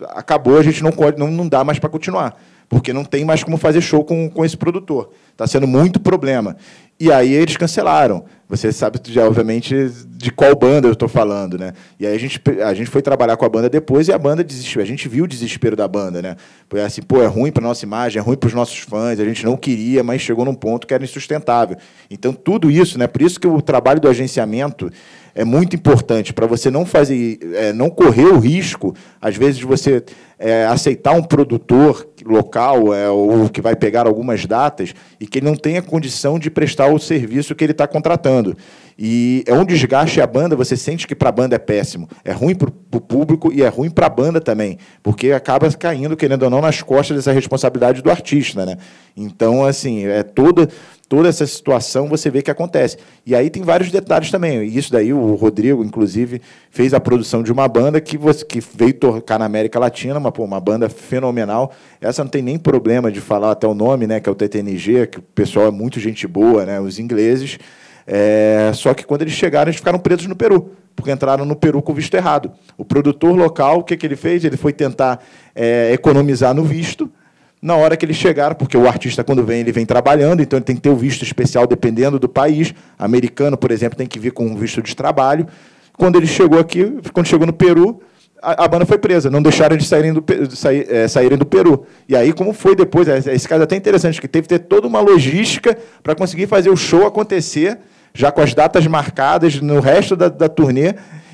acabou, a gente não dá mais para continuar, porque não tem mais como fazer show com esse produtor. Está sendo muito problema. E aí eles cancelaram. Você sabe, já, obviamente, de qual banda eu estou falando, né? E aí a gente foi trabalhar com a banda depois e a banda desistiu. A gente viu o desespero da banda, né? Foi assim, pô, é ruim para nossa imagem, é ruim para os nossos fãs, a gente não queria, mas chegou num ponto que era insustentável. Então, tudo isso, né? Por isso que o trabalho do agenciamento é muito importante, para você não fazer, não correr o risco, às vezes, de você aceitar um produtor local ou que vai pegar algumas datas e que ele não tenha condição de prestar o serviço que ele está contratando. E é um desgaste a banda, você sente que para a banda é péssimo. É ruim para o público e é ruim para a banda também, porque acaba caindo, querendo ou não, nas costas dessa responsabilidade do artista, né? Então, assim, toda essa situação você vê que acontece. E aí tem vários detalhes também. E isso daí, o Rodrigo, inclusive, fez a produção de uma banda que veio tocar na América Latina, uma banda fenomenal. Essa não tem nem problema de falar até o nome, né, que é o TTNG, que o pessoal é muito gente boa, né, os ingleses. Só que quando eles chegaram, eles ficaram presos no Peru, porque entraram no Peru com o visto errado. O produtor local, o que ele fez? Ele foi tentar economizar no visto. Na hora que eles chegaram, porque o artista, quando vem, ele vem trabalhando, então ele tem que ter o visto especial dependendo do país. Americano, por exemplo, tem que vir com um visto de trabalho. Quando ele chegou aqui, quando chegou no Peru, a banda foi presa, não deixaram eles saírem do Peru. E aí, como foi depois, esse caso é até interessante, que teve que ter toda uma logística para conseguir fazer o show acontecer, já com as datas marcadas no resto da turnê,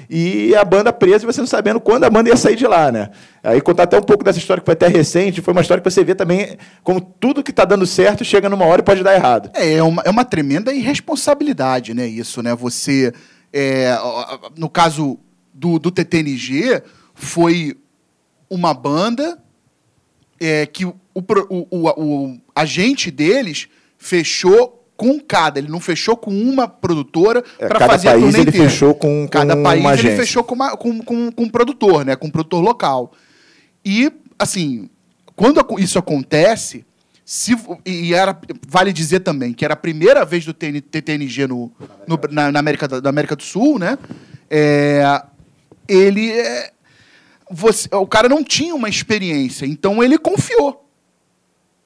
e a banda presa e você não sabendo quando a banda ia sair de lá, né? Aí contar até um pouco dessa história que foi até recente, foi uma história que você vê também como tudo que está dando certo chega numa hora e pode dar errado. É uma tremenda irresponsabilidade, né? Isso, né? Você, no caso do TTNG, foi uma banda que o agente deles fechou com cada, ele não fechou com uma produtora para fazer a turnê inteira. Ele fechou com cada país uma ele agência. fechou com um produtor, né, com um produtor local. E assim, quando isso acontece, vale dizer também que era a primeira vez do TTNG na América do Sul, né? O cara não tinha uma experiência, então ele confiou.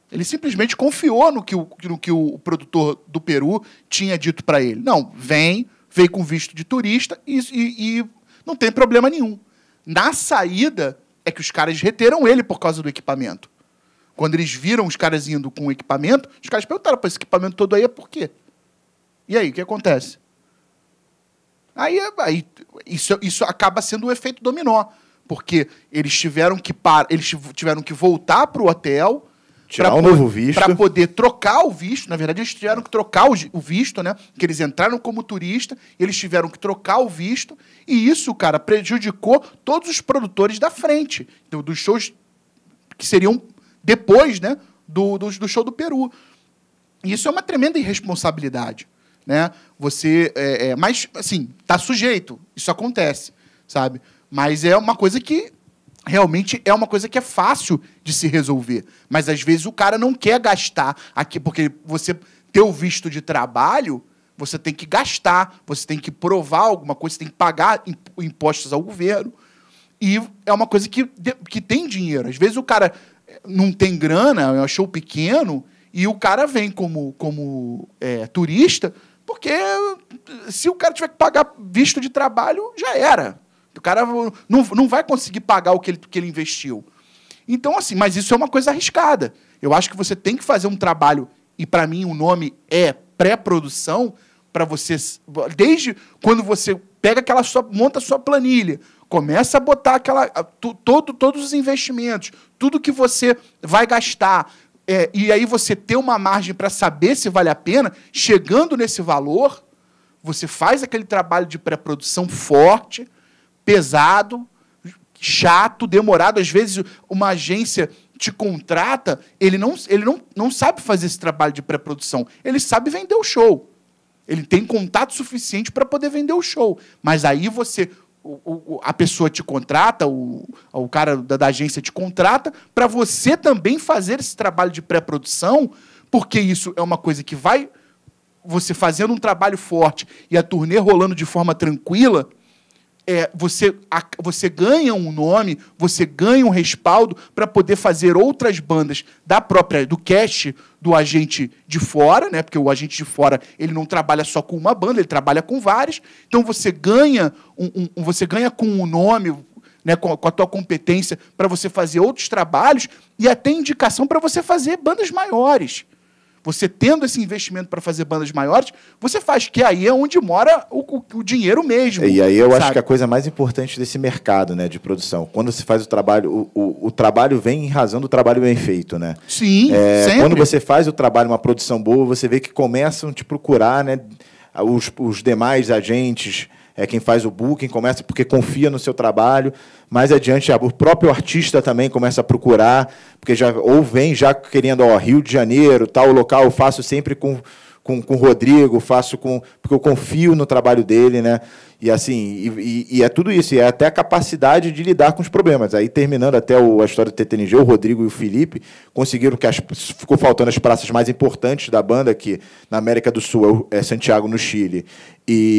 Ele simplesmente confiou no que o produtor do Peru tinha dito para ele. Não, veio com visto de turista e não tem problema nenhum. Na saída, é que os caras reteram ele por causa do equipamento. Quando eles viram os caras indo com o equipamento, os caras perguntaram, esse equipamento todo aí é por quê? E aí, o que acontece? Aí isso acaba sendo um efeito dominó, porque eles tiveram que voltar para o hotel, tirar um novo visto, para poder trocar o visto. Na verdade, eles tiveram que trocar o visto, né? Porque eles entraram como turista, eles tiveram que trocar o visto, e isso, cara, prejudicou todos os produtores da frente, dos shows que seriam depois, né, do show do Peru. E isso é uma tremenda irresponsabilidade, né? Mas, assim, tá sujeito, isso acontece, sabe? Mas é uma coisa que realmente é uma coisa que é fácil de se resolver. Mas, às vezes, o cara não quer gastar aqui, porque você ter o visto de trabalho, você tem que gastar, você tem que provar alguma coisa, você tem que pagar impostos ao governo. E é uma coisa que tem dinheiro. Às vezes, o cara não tem grana, é um show pequeno, e o cara vem como turista, porque se o cara tiver que pagar visto de trabalho, já era. O cara não vai conseguir pagar o que ele investiu. Então, assim, mas isso é uma coisa arriscada. Eu acho que você tem que fazer um trabalho, e para mim o nome é pré-produção, para você, desde quando você pega monta a sua planilha, começa a botar todos os investimentos, tudo que você vai gastar, e aí você ter uma margem para saber se vale a pena, chegando nesse valor, você faz aquele trabalho de pré-produção forte, pesado, chato, demorado. Às vezes, uma agência te contrata, ele não sabe fazer esse trabalho de pré-produção. Ele sabe vender o show. Ele tem contato suficiente para poder vender o show. Mas aí a pessoa te contrata, o cara da agência te contrata, para você também fazer esse trabalho de pré-produção, porque isso é uma coisa que vai... Você fazendo um trabalho forte e a turnê rolando de forma tranquila, você ganha um nome, você ganha um respaldo para poder fazer outras bandas do cast do agente de fora, né? Porque o agente de fora ele não trabalha só com uma banda, ele trabalha com várias. Então você ganha com um nome, né, com a tua competência para você fazer outros trabalhos e até indicação para você fazer bandas maiores. Você tendo esse investimento para fazer bandas maiores, você faz, que aí é onde mora o dinheiro mesmo. E aí eu acho que a coisa mais importante desse mercado, né, de produção, quando você faz o trabalho, o trabalho vem em razão do trabalho bem feito, né? Sim, sempre. Quando você faz o trabalho, uma produção boa, você vê que começam a te procurar, né, os demais agentes, quem faz o booking, começa porque confia no seu trabalho. Mais adiante, o próprio artista também começa a procurar, porque ou vem já querendo, Rio de Janeiro, tal local, eu faço sempre com o Rodrigo, porque eu confio no trabalho dele, né? E assim, e é tudo isso, e é até a capacidade de lidar com os problemas. Aí, terminando até a história do TTNG, o Rodrigo e o Felipe conseguiram ficou faltando as praças mais importantes da banda, que na América do Sul é Santiago, no Chile.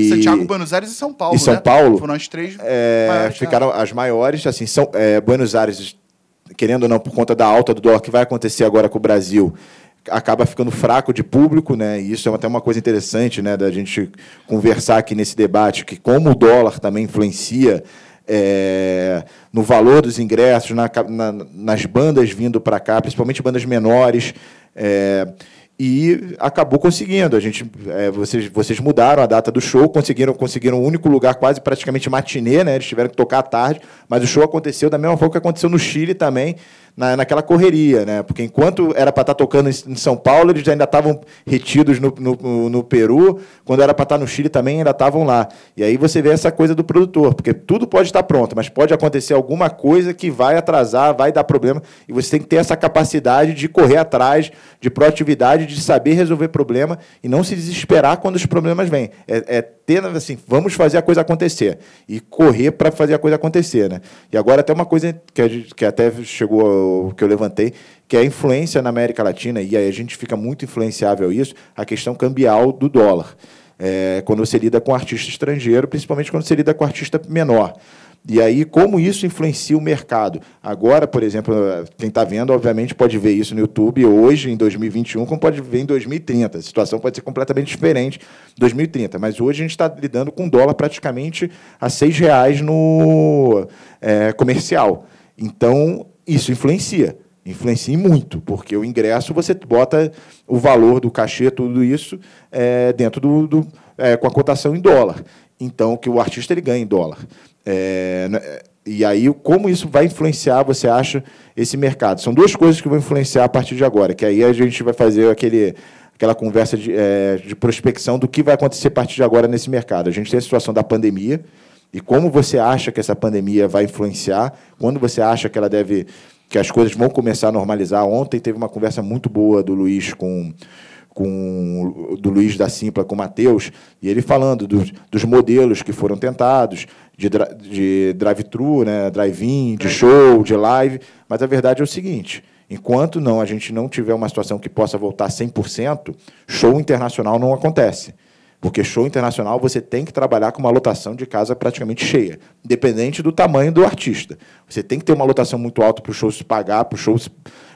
Santiago, Buenos Aires e São Paulo, e São Paulo, foram as três maiores, ficaram as maiores. Assim, Buenos Aires, querendo ou não, por conta da alta do dólar, que vai acontecer agora com o Brasil, acaba ficando fraco de público, né? E isso é até uma coisa interessante, né, da gente conversar aqui nesse debate, que como o dólar também influencia no valor dos ingressos, nas bandas vindo para cá, principalmente bandas menores, e acabou conseguindo. Vocês mudaram a data do show, conseguiram um único lugar, quase praticamente matinê, né? Eles tiveram que tocar à tarde, mas o show aconteceu da mesma forma que aconteceu no Chile também, naquela correria, né? Porque enquanto era para estar tocando em São Paulo, eles ainda estavam retidos no Peru, quando era para estar no Chile também ainda estavam lá. E aí você vê essa coisa do produtor, porque tudo pode estar pronto, mas pode acontecer alguma coisa que vai atrasar, vai dar problema, e você tem que ter essa capacidade de correr atrás, de proatividade, de saber resolver problema e não se desesperar quando os problemas vêm. Ter, assim, vamos fazer a coisa acontecer e correr para fazer a coisa acontecer, né? E agora até uma coisa que até chegou, que eu levantei, que é a influência na América Latina, e aí a gente fica muito influenciável a isso, a questão cambial do dólar. Quando você lida com artista estrangeiro, principalmente quando você lida com artista menor. E aí, como isso influencia o mercado? Agora, por exemplo, quem está vendo, obviamente, pode ver isso no YouTube hoje, em 2021, como pode ver em 2030. A situação pode ser completamente diferente em 2030. Mas hoje a gente está lidando com dólar praticamente a R$6 no comercial. Então, isso influencia muito, porque o ingresso, você bota o valor do cachê, tudo isso, dentro com a cotação em dólar. Então, que o artista ele ganha em dólar. E aí, como isso vai influenciar, você acha, esse mercado? São duas coisas que vão influenciar a partir de agora, que aí a gente vai fazer aquela conversa de prospecção do que vai acontecer a partir de agora nesse mercado. A gente tem a situação da pandemia, e como você acha que essa pandemia vai influenciar, quando você acha que as coisas vão começar a normalizar. Ontem teve uma conversa muito boa do Luiz do Luiz da Simpla com o Matheus, e ele falando dos modelos que foram tentados, de drive-thru, né, drive-in, de show, de live, mas a verdade é o seguinte, enquanto a gente não tiver uma situação que possa voltar 100%, show internacional não acontece. Porque show internacional você tem que trabalhar com uma lotação de casa praticamente cheia, independente do tamanho do artista. Você tem que ter uma lotação muito alta para o show se pagar, para o show se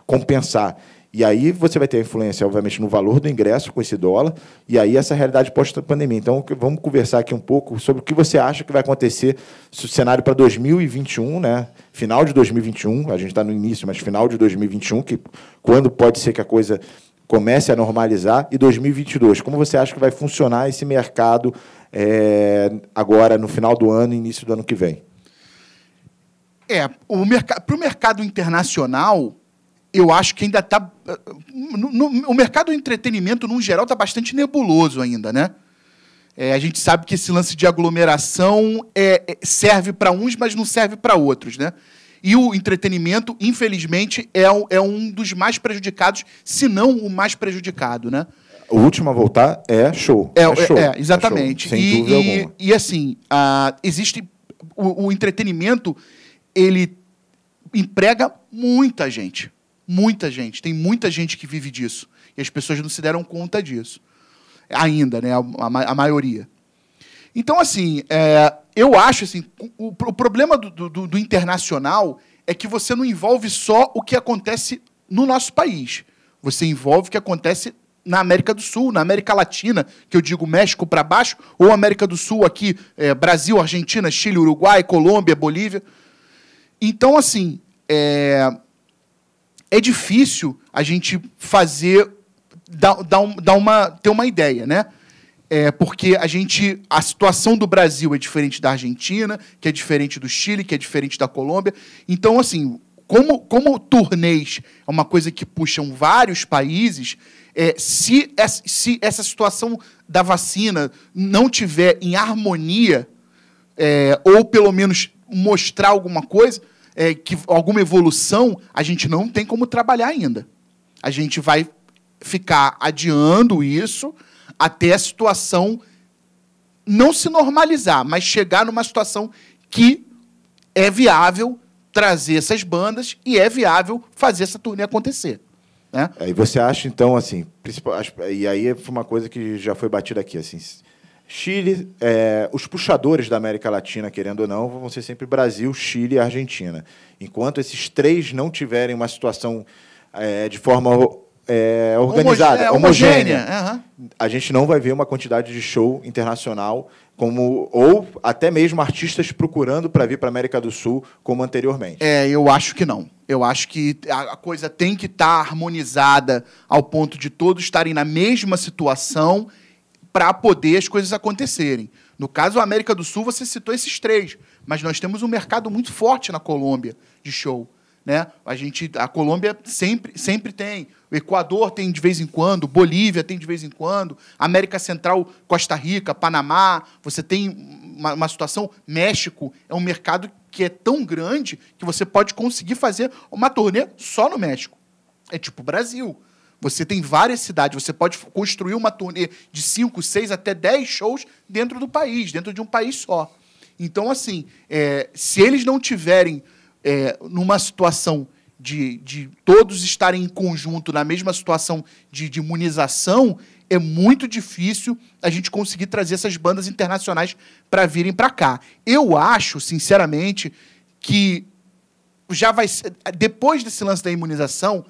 compensar. E aí você vai ter influência, obviamente, no valor do ingresso com esse dólar, e aí essa realidade pós-pandemia. Então, vamos conversar aqui um pouco sobre o que você acha que vai acontecer no cenário para 2021, né? Final de 2021, a gente está no início, mas final de 2021, que quando pode ser que a coisa comece a normalizar, e 2022. Como você acha que vai funcionar esse mercado agora, no final do ano e início do ano que vem? Para o mercado internacional, eu acho que ainda está... O mercado do entretenimento, no geral, está bastante nebuloso ainda, né? A gente sabe que esse lance de aglomeração serve para uns, mas não serve para outros, né? E o entretenimento, infelizmente, é um dos mais prejudicados, se não o mais prejudicado, né? O último a voltar é show. Show. Exatamente. É show, sem dúvida alguma. E assim, existe... O entretenimento, ele emprega muita gente. Muita gente. Tem muita gente que vive disso. E as pessoas não se deram conta disso. Ainda, né? A maioria. Então, assim, eu acho assim, o problema do internacional é que você não envolve só o que acontece no nosso país. Você envolve o que acontece na América do Sul, na América Latina, que eu digo México para baixo, ou América do Sul aqui, Brasil, Argentina, Chile, Uruguai, Colômbia, Bolívia. Então, assim, é difícil a gente ter uma ideia, né? Porque a situação do Brasil é diferente da Argentina, que é diferente do Chile, que é diferente da Colômbia. Então, assim, como turnês é uma coisa que puxam vários países, se essa situação da vacina não tiver em harmonia, ou pelo menos mostrar alguma coisa, alguma evolução, a gente não tem como trabalhar ainda. A gente vai ficar adiando isso até a situação não se normalizar, mas chegar numa situação que é viável trazer essas bandas e é viável fazer essa turnê acontecer. Né? E você acha, então, assim, e aí foi uma coisa que já foi batida aqui, assim, Chile, os puxadores da América Latina, querendo ou não, vão ser sempre Brasil, Chile e Argentina. Enquanto esses três não tiverem uma situação de forma organizada, homogênea, a gente não vai ver uma quantidade de show internacional ou até mesmo artistas procurando para vir para a América do Sul como anteriormente. Eu acho que não. Eu acho que a coisa tem que estar harmonizada ao ponto de todos estarem na mesma situação para poder as coisas acontecerem. No caso da América do Sul, você citou esses três, mas nós temos um mercado muito forte na Colômbia de show. Né? A Colômbia sempre tem, o Equador tem de vez em quando, Bolívia tem de vez em quando, América Central, Costa Rica, Panamá, você tem uma situação, México é um mercado que é tão grande que você pode conseguir fazer uma turnê só no México. É tipo Brasil. Você tem várias cidades, você pode construir uma turnê de 5, 6 até 10 shows dentro do país, dentro de um país só. Então, assim, se eles não tiverem numa situação de todos estarem em conjunto na mesma situação de imunização, é muito difícil a gente conseguir trazer essas bandas internacionais para virem para cá. Eu acho, sinceramente, que já vai ser, depois desse lance da imunização,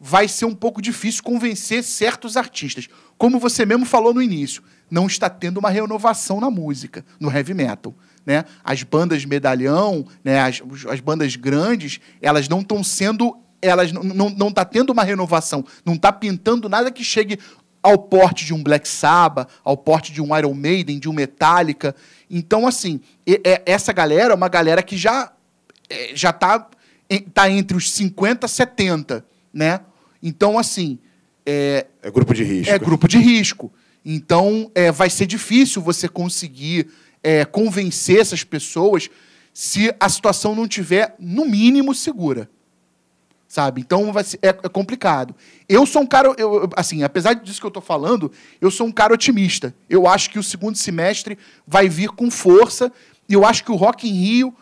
vai ser um pouco difícil convencer certos artistas. Como você mesmo falou no início, não está tendo uma renovação na música, no heavy metal. Né? As bandas medalhão, né? as bandas grandes, elas não estão sendo... Elas não está tendo uma renovação, não está pintando nada que chegue ao porte de um Black Sabbath, ao porte de um Iron Maiden, de um Metallica. Então, assim, essa galera é uma galera que já tá entre os 50 e 70, né? Então, assim... É grupo de risco. É grupo de risco. Então, vai ser difícil você conseguir convencer essas pessoas se a situação não tiver, no mínimo, segura. Sabe? Então, é complicado. Eu sou um cara... assim, apesar disso que eu estou falando, eu sou um cara otimista. Eu acho que o segundo semestre vai vir com força e eu acho que o Rock in Rio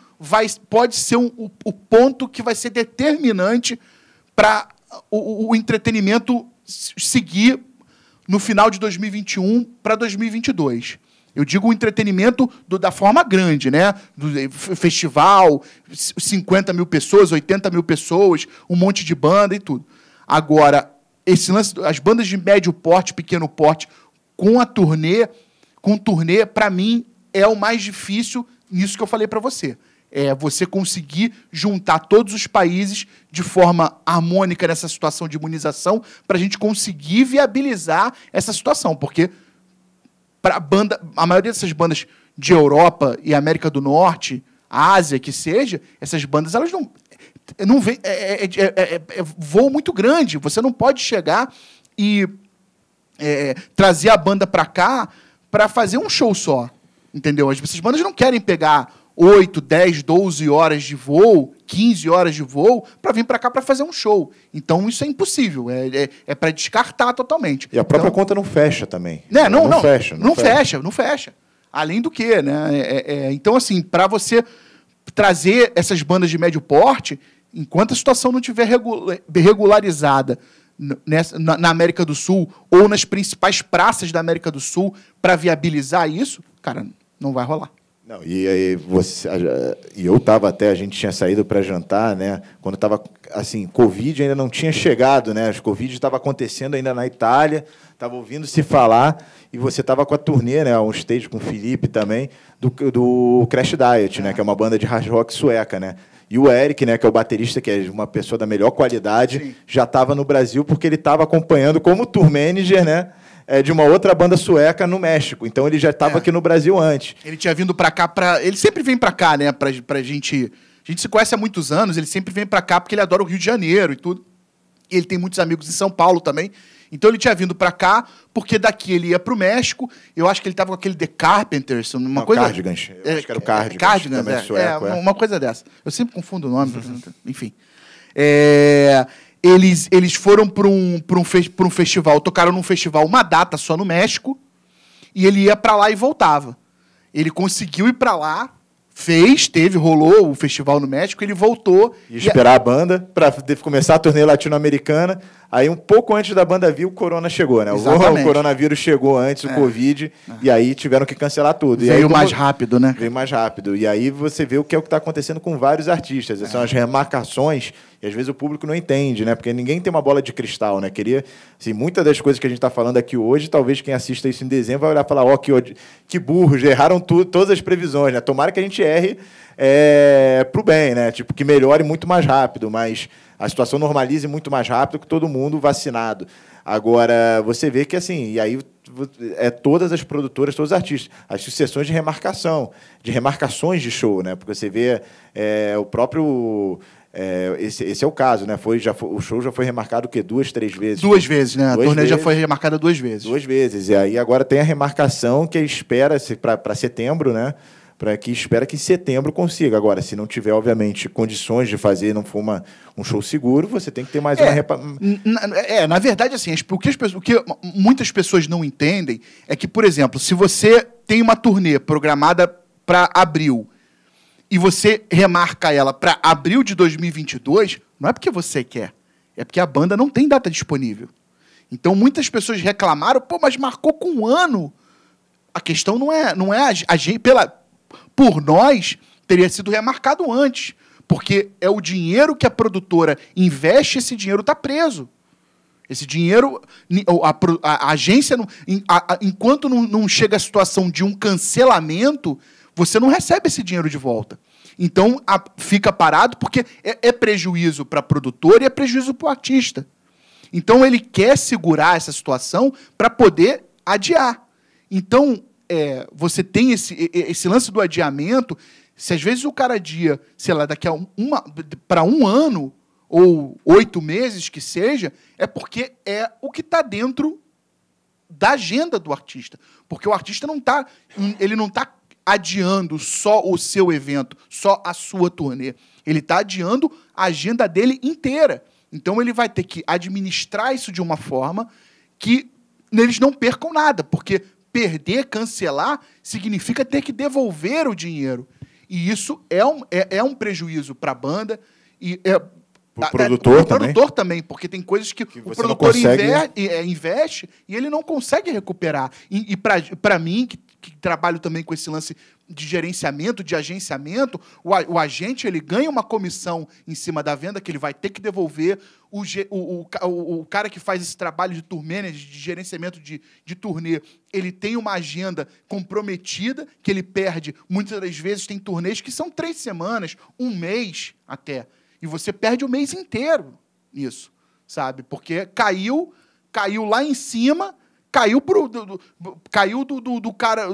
pode ser o ponto que vai ser determinante para o entretenimento seguir no final de 2021 para 2022. Eu digo o entretenimento da forma grande, né? Do festival, 50 mil pessoas, 80 mil pessoas, um monte de banda e tudo. Agora, esse lance, as bandas de médio porte, pequeno porte, com turnê, para mim, é o mais difícil nisso que eu falei para você. É você conseguir juntar todos os países de forma harmônica nessa situação de imunização para a gente conseguir viabilizar essa situação. Porque a maioria dessas bandas de Europa e América do Norte, Ásia, que seja, essas bandas elas não vêm... voo muito grande. Você não pode chegar e trazer a banda para cá para fazer um show só. Entendeu? Essas bandas não querem pegar 8, 10, 12 horas de voo, 15 horas de voo, para vir para cá para fazer um show. Então, isso é impossível. É para descartar totalmente. E a própria conta não fecha também. Não fecha. Além do que, né? Então, assim, para você trazer essas bandas de médio porte, enquanto a situação não estiver regularizada na América do Sul ou nas principais praças da América do Sul para viabilizar isso, cara, Não vai rolar. Não, e aí e eu estava até, a gente tinha saído para jantar, né? Quando estava assim, Covid ainda não tinha chegado, né? As Covid estava acontecendo ainda na Itália, estava ouvindo se falar, e você estava com a turnê, né? Um stage com o Felipe também, do Crash Diet, né? Que é uma banda de hard rock sueca, né? E o Eric, né, que é o baterista, que é uma pessoa da melhor qualidade, sim, já estava no Brasil porque ele estava acompanhando como tour manager, né? De uma outra banda sueca no México. Então ele já estava aqui no Brasil antes. Ele tinha vindo para cá ele sempre vem para cá, né, pra gente. A gente se conhece há muitos anos, ele sempre vem para cá porque ele adora o Rio de Janeiro e tudo. E ele tem muitos amigos em São Paulo também. Então ele tinha vindo para cá porque daqui ele ia para o México. Eu acho que ele estava com aquele The Carpenters, uma coisa. Cardigans. Eu acho que era o Cardigans. Cardigans, sueco, uma coisa dessa. Eu sempre confundo o nome. Enfim. Eles foram para um festival, tocaram num festival uma data só no México, e ele ia para lá e voltava. Ele conseguiu ir para lá, rolou o festival no México, ele voltou. E esperar a banda para começar a turnê latino-americana. Aí, um pouco antes da banda vir, o corona chegou, né? O coronavírus chegou antes, o Covid, e aí tiveram que cancelar tudo. Veio mais rápido, né? Veio mais rápido. E aí você vê o que está acontecendo com vários artistas. São as remarcações, e às vezes o público não entende, né? Porque ninguém tem uma bola de cristal, né? Assim, muitas das coisas que a gente está falando aqui hoje, talvez quem assista isso em dezembro vai olhar e falar, que burros, erraram todas as previsões, né? Tomara que a gente erre pro bem, né? Tipo, que melhore muito mais rápido, mas a situação normalize muito mais rápido que todo mundo vacinado. Agora, você vê que, assim, e aí todas as produtoras, todos os artistas, as sucessões de remarcações de show, né? Porque você vê o próprio... esse é o caso, né? O show já foi remarcado o quê? 2, 3 vezes? 2 vezes, né? A turnê já foi remarcada 2 vezes. 2 vezes. E aí agora tem a remarcação que espera-se para setembro, né? Espera que em setembro consiga. Agora, se não tiver, obviamente, condições de fazer, não for um show seguro, você tem que ter mais na verdade, assim, o que muitas pessoas não entendem é que, por exemplo, se você tem uma turnê programada para abril e você remarca ela para abril de 2022, não é porque você quer, é porque a banda não tem data disponível. Então, muitas pessoas reclamaram, mas marcou com 1 ano. A questão não é a gente, por nós, teria sido remarcado antes, porque é o dinheiro que a produtora investe, esse dinheiro está preso. Esse dinheiro, a agência, enquanto não chega a situação de um cancelamento, você não recebe esse dinheiro de volta. Então, fica parado porque é prejuízo para a produtora e é prejuízo para o artista. Então, ele quer segurar essa situação para poder adiar. Então, você tem esse lance do adiamento. Se às vezes o cara adia, sei lá, daqui a para 1 ano ou 8 meses que seja, é porque é o que está dentro da agenda do artista. Porque o artista não está adiando só o seu evento, só a sua turnê. Ele está adiando a agenda dele inteira. Então ele vai ter que administrar isso de uma forma que eles não percam nada, porque cancelar, significa ter que devolver o dinheiro. E isso é um prejuízo para a banda e para o produtor também, porque tem coisas que o produtor investe e ele não consegue recuperar. E para mim, que trabalho também com esse lance de gerenciamento, de agenciamento, o agente ele ganha uma comissão em cima da venda que ele vai ter que devolver. O cara que faz esse trabalho de tour manager, de gerenciamento de turnê, ele tem uma agenda comprometida que ele perde. Muitas das vezes tem turnês que são 3 semanas, 1 mês até. E você perde o mês inteiro nisso, sabe? Porque caiu lá em cima, caiu do cara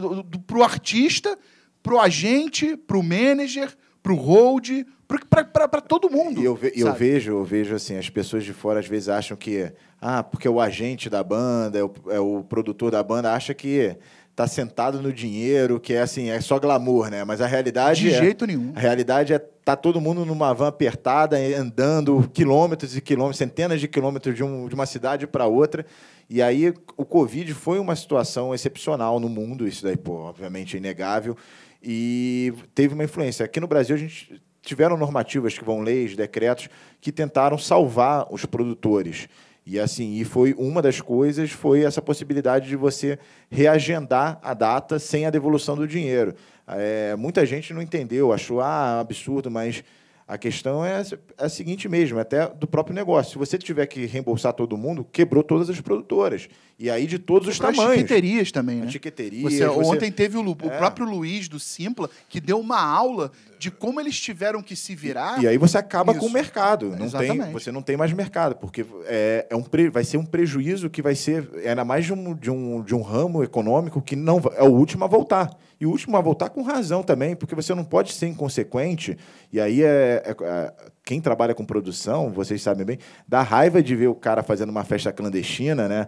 pro artista, pro agente, pro manager, pro hold, para todo mundo. E eu vejo assim, as pessoas de fora às vezes acham que porque o agente da banda, é o produtor da banda, acha que está sentado no dinheiro, que é só glamour, né? Mas a realidade de jeito nenhum. A realidade tá todo mundo numa van apertada, andando quilômetros e quilômetros, centenas de quilômetros de uma cidade para outra. E aí o Covid foi uma situação excepcional no mundo, isso daí, obviamente é inegável, e teve uma influência. Aqui no Brasil, a gente tiveram normativas, que vão leis, decretos, que tentaram salvar os produtores. E assim, foi uma das coisas, foi essa possibilidade de você reagendar a data sem a devolução do dinheiro. Muita gente não entendeu, achou absurdo, mas a questão é a seguinte mesmo, até do próprio negócio. Se você tiver que reembolsar todo mundo, quebrou todas as produtoras. E aí de todos os tamanhos. As tiqueterias também, né? Ontem teve o próprio Luiz do Simpla, que deu uma aula de como eles tiveram que se virar. E aí você acaba com o mercado. Exatamente. Você não tem mais mercado, porque vai ser um prejuízo que vai ser, ainda mais de um ramo econômico que não é o último a voltar. E o último a voltar com razão também, porque você não pode ser inconsequente. E aí quem trabalha com produção, vocês sabem bem, dá raiva de ver o cara fazendo uma festa clandestina, né,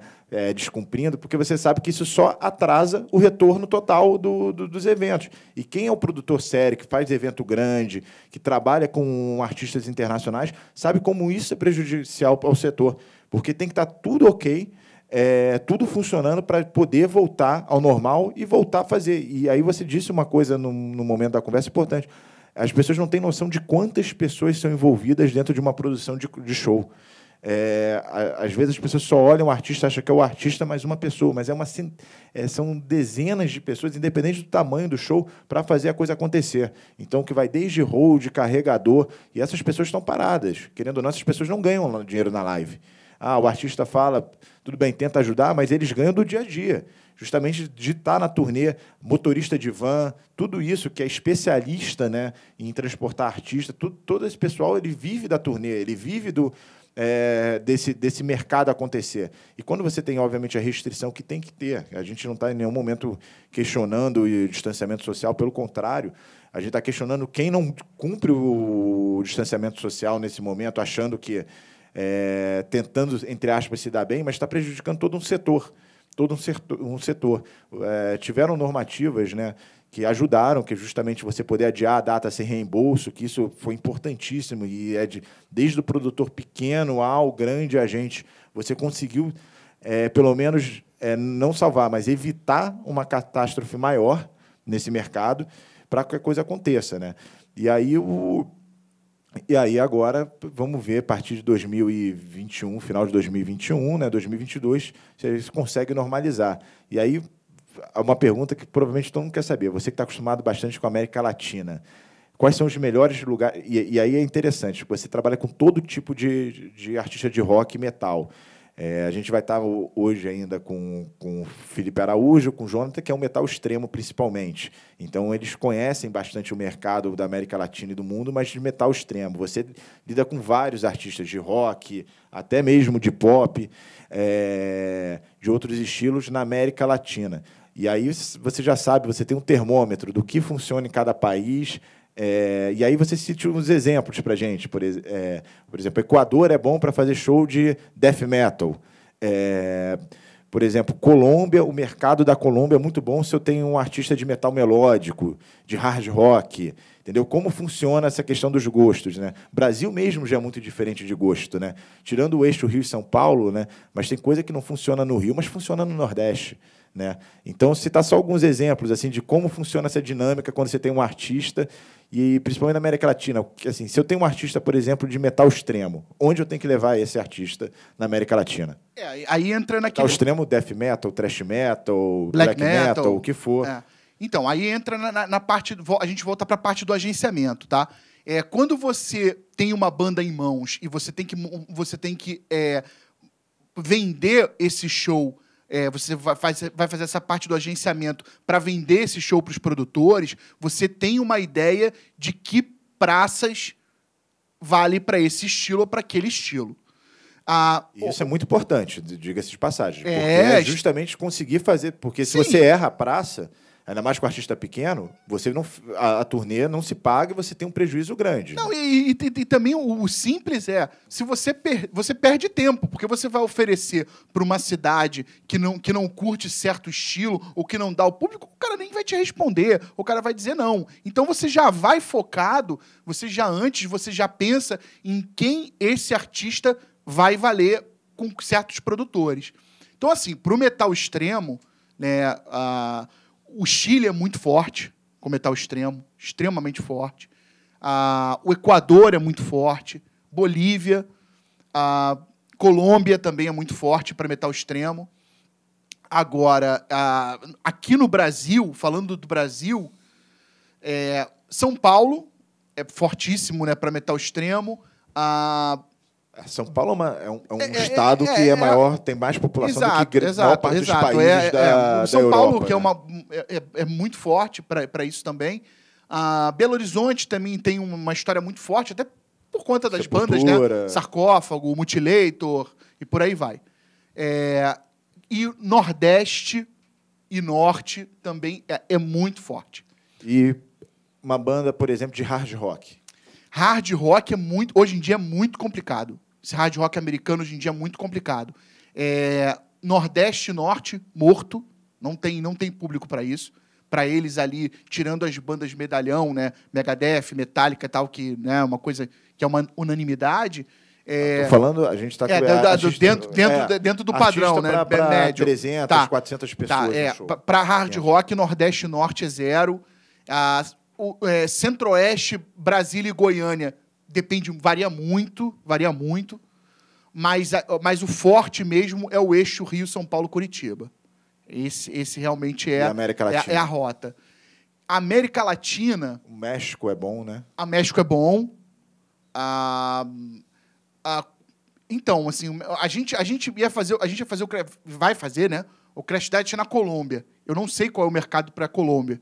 descumprindo, porque você sabe que isso só atrasa o retorno total dos eventos. E quem é o produtor sério, que faz evento grande, que trabalha com artistas internacionais, sabe como isso é prejudicial ao setor. Porque tem que estar tudo ok, tudo funcionando para poder voltar ao normal e voltar a fazer. E aí você disse uma coisa no momento da conversa importante. As pessoas não têm noção de quantas pessoas são envolvidas dentro de uma produção de show. Às vezes as pessoas só olham o artista, acham que é o artista mais uma pessoa, mas são dezenas de pessoas, independente do tamanho do show, para fazer a coisa acontecer. Então, que vai desde hold, carregador, e essas pessoas estão paradas. Querendo ou não, essas pessoas não ganham dinheiro na live. O artista fala, tudo bem, tenta ajudar, mas eles ganham do dia a dia. Justamente de estar na turnê, motorista de van, tudo isso que é especialista, né, em transportar artista, todo esse pessoal ele vive da turnê, ele vive desse mercado acontecer. E quando você tem, obviamente, a restrição que tem que ter, a gente não está em nenhum momento questionando o distanciamento social, pelo contrário, a gente está questionando quem não cumpre o distanciamento social nesse momento, achando que tentando, entre aspas, se dar bem, mas está prejudicando todo um setor. Tiveram normativas, né, que ajudaram, que justamente você poder adiar a data sem reembolso, que isso foi importantíssimo, e desde o produtor pequeno ao grande agente, você conseguiu, pelo menos, não salvar, mas evitar uma catástrofe maior nesse mercado para que a coisa aconteça, né? E aí agora, vamos ver, a partir de 2021, final de 2021, né, 2022, você consegue normalizar. E aí, uma pergunta que provavelmente todo mundo quer saber. Você que está acostumado bastante com a América Latina, quais são os melhores lugares? E aí é interessante, você trabalha com todo tipo de artista de rock e metal. A gente vai estar hoje ainda com o Felipe Araújo, com o Jonathan, que é um metal extremo, principalmente. Então, eles conhecem bastante o mercado da América Latina e do mundo, mas de metal extremo. Você lida com vários artistas de rock, até mesmo de pop, de outros estilos na América Latina. E aí você já sabe, você tem um termômetro do que funciona em cada país. E aí você cita uns exemplos para a gente. Por exemplo, Equador é bom para fazer show de death metal. Por exemplo, Colômbia, o mercado da Colômbia é muito bom se eu tenho um artista de metal melódico, de hard rock. Entendeu? Como funciona essa questão dos gostos, né? Brasil mesmo já é muito diferente de gosto, né? Tirando o eixo Rio e São Paulo, né? Mas tem coisa que não funciona no Rio, mas funciona no Nordeste. Né? Então, citar só alguns exemplos assim, de como funciona essa dinâmica quando você tem um artista, e principalmente na América Latina. Assim, se eu tenho um artista, por exemplo, de metal extremo, onde eu tenho que levar esse artista na América Latina? Aí entra naquele... Metal extremo, death metal, thrash metal, black metal, o que for. Então, aí entra na parte... A gente volta para a parte do agenciamento, tá? Quando você tem uma banda em mãos e você tem que vender esse show... você vai fazer essa parte do agenciamento para vender esse show para os produtores, você tem uma ideia de que praças vale para esse estilo ou para aquele estilo. Isso é muito importante, diga-se de passagem. Porque é justamente conseguir fazer... Porque se você erra a praça... Ainda mais com o artista pequeno, a turnê não se paga e você tem um prejuízo grande. Não, e também o simples se você perde tempo, porque você vai oferecer para uma cidade que não curte certo estilo ou que não dá ao público, o cara nem vai te responder, o cara vai dizer não. Então você já vai focado, você já pensa em quem esse artista vai valer com certos produtores. Então, assim, para o metal extremo, né, o Chile é muito forte, com metal extremo, extremamente forte. O Equador é muito forte. Bolívia. Colômbia também é muito forte para metal extremo. Agora, aqui no Brasil, falando do Brasil, São Paulo é fortíssimo, né, para metal extremo. São Paulo é um estado que é maior, tem mais população do que a maior parte dos países da São Europa, Paulo, que né? é muito forte para isso também. Belo Horizonte também tem uma história muito forte, até por conta das bandas, né? Sarcófago, Mutilator e por aí vai. E Nordeste e Norte também é muito forte. E uma banda, por exemplo, de hard rock? Hard rock hoje em dia é muito complicado. Esse hard rock americano hoje em dia é muito complicado. Nordeste e Norte, morto. Não tem público para isso. Para eles ali, tirando as bandas medalhão, né? Megadeth, Metallica e tal, que é uma coisa que é uma unanimidade. Tô falando, a gente está dentro do padrão, né? Para médio. 300, 400 pessoas. Para hard rock, Nordeste e Norte é 0. Centro-Oeste, Brasília e Goiânia varia muito, mas o forte mesmo é o eixo Rio, São Paulo, Curitiba. Esse realmente é a rota. América Latina... O México é bom, né? A México é bom. Então, assim, a gente vai fazer, né? O Crash Diet na Colômbia. Eu não sei qual é o mercado para a Colômbia.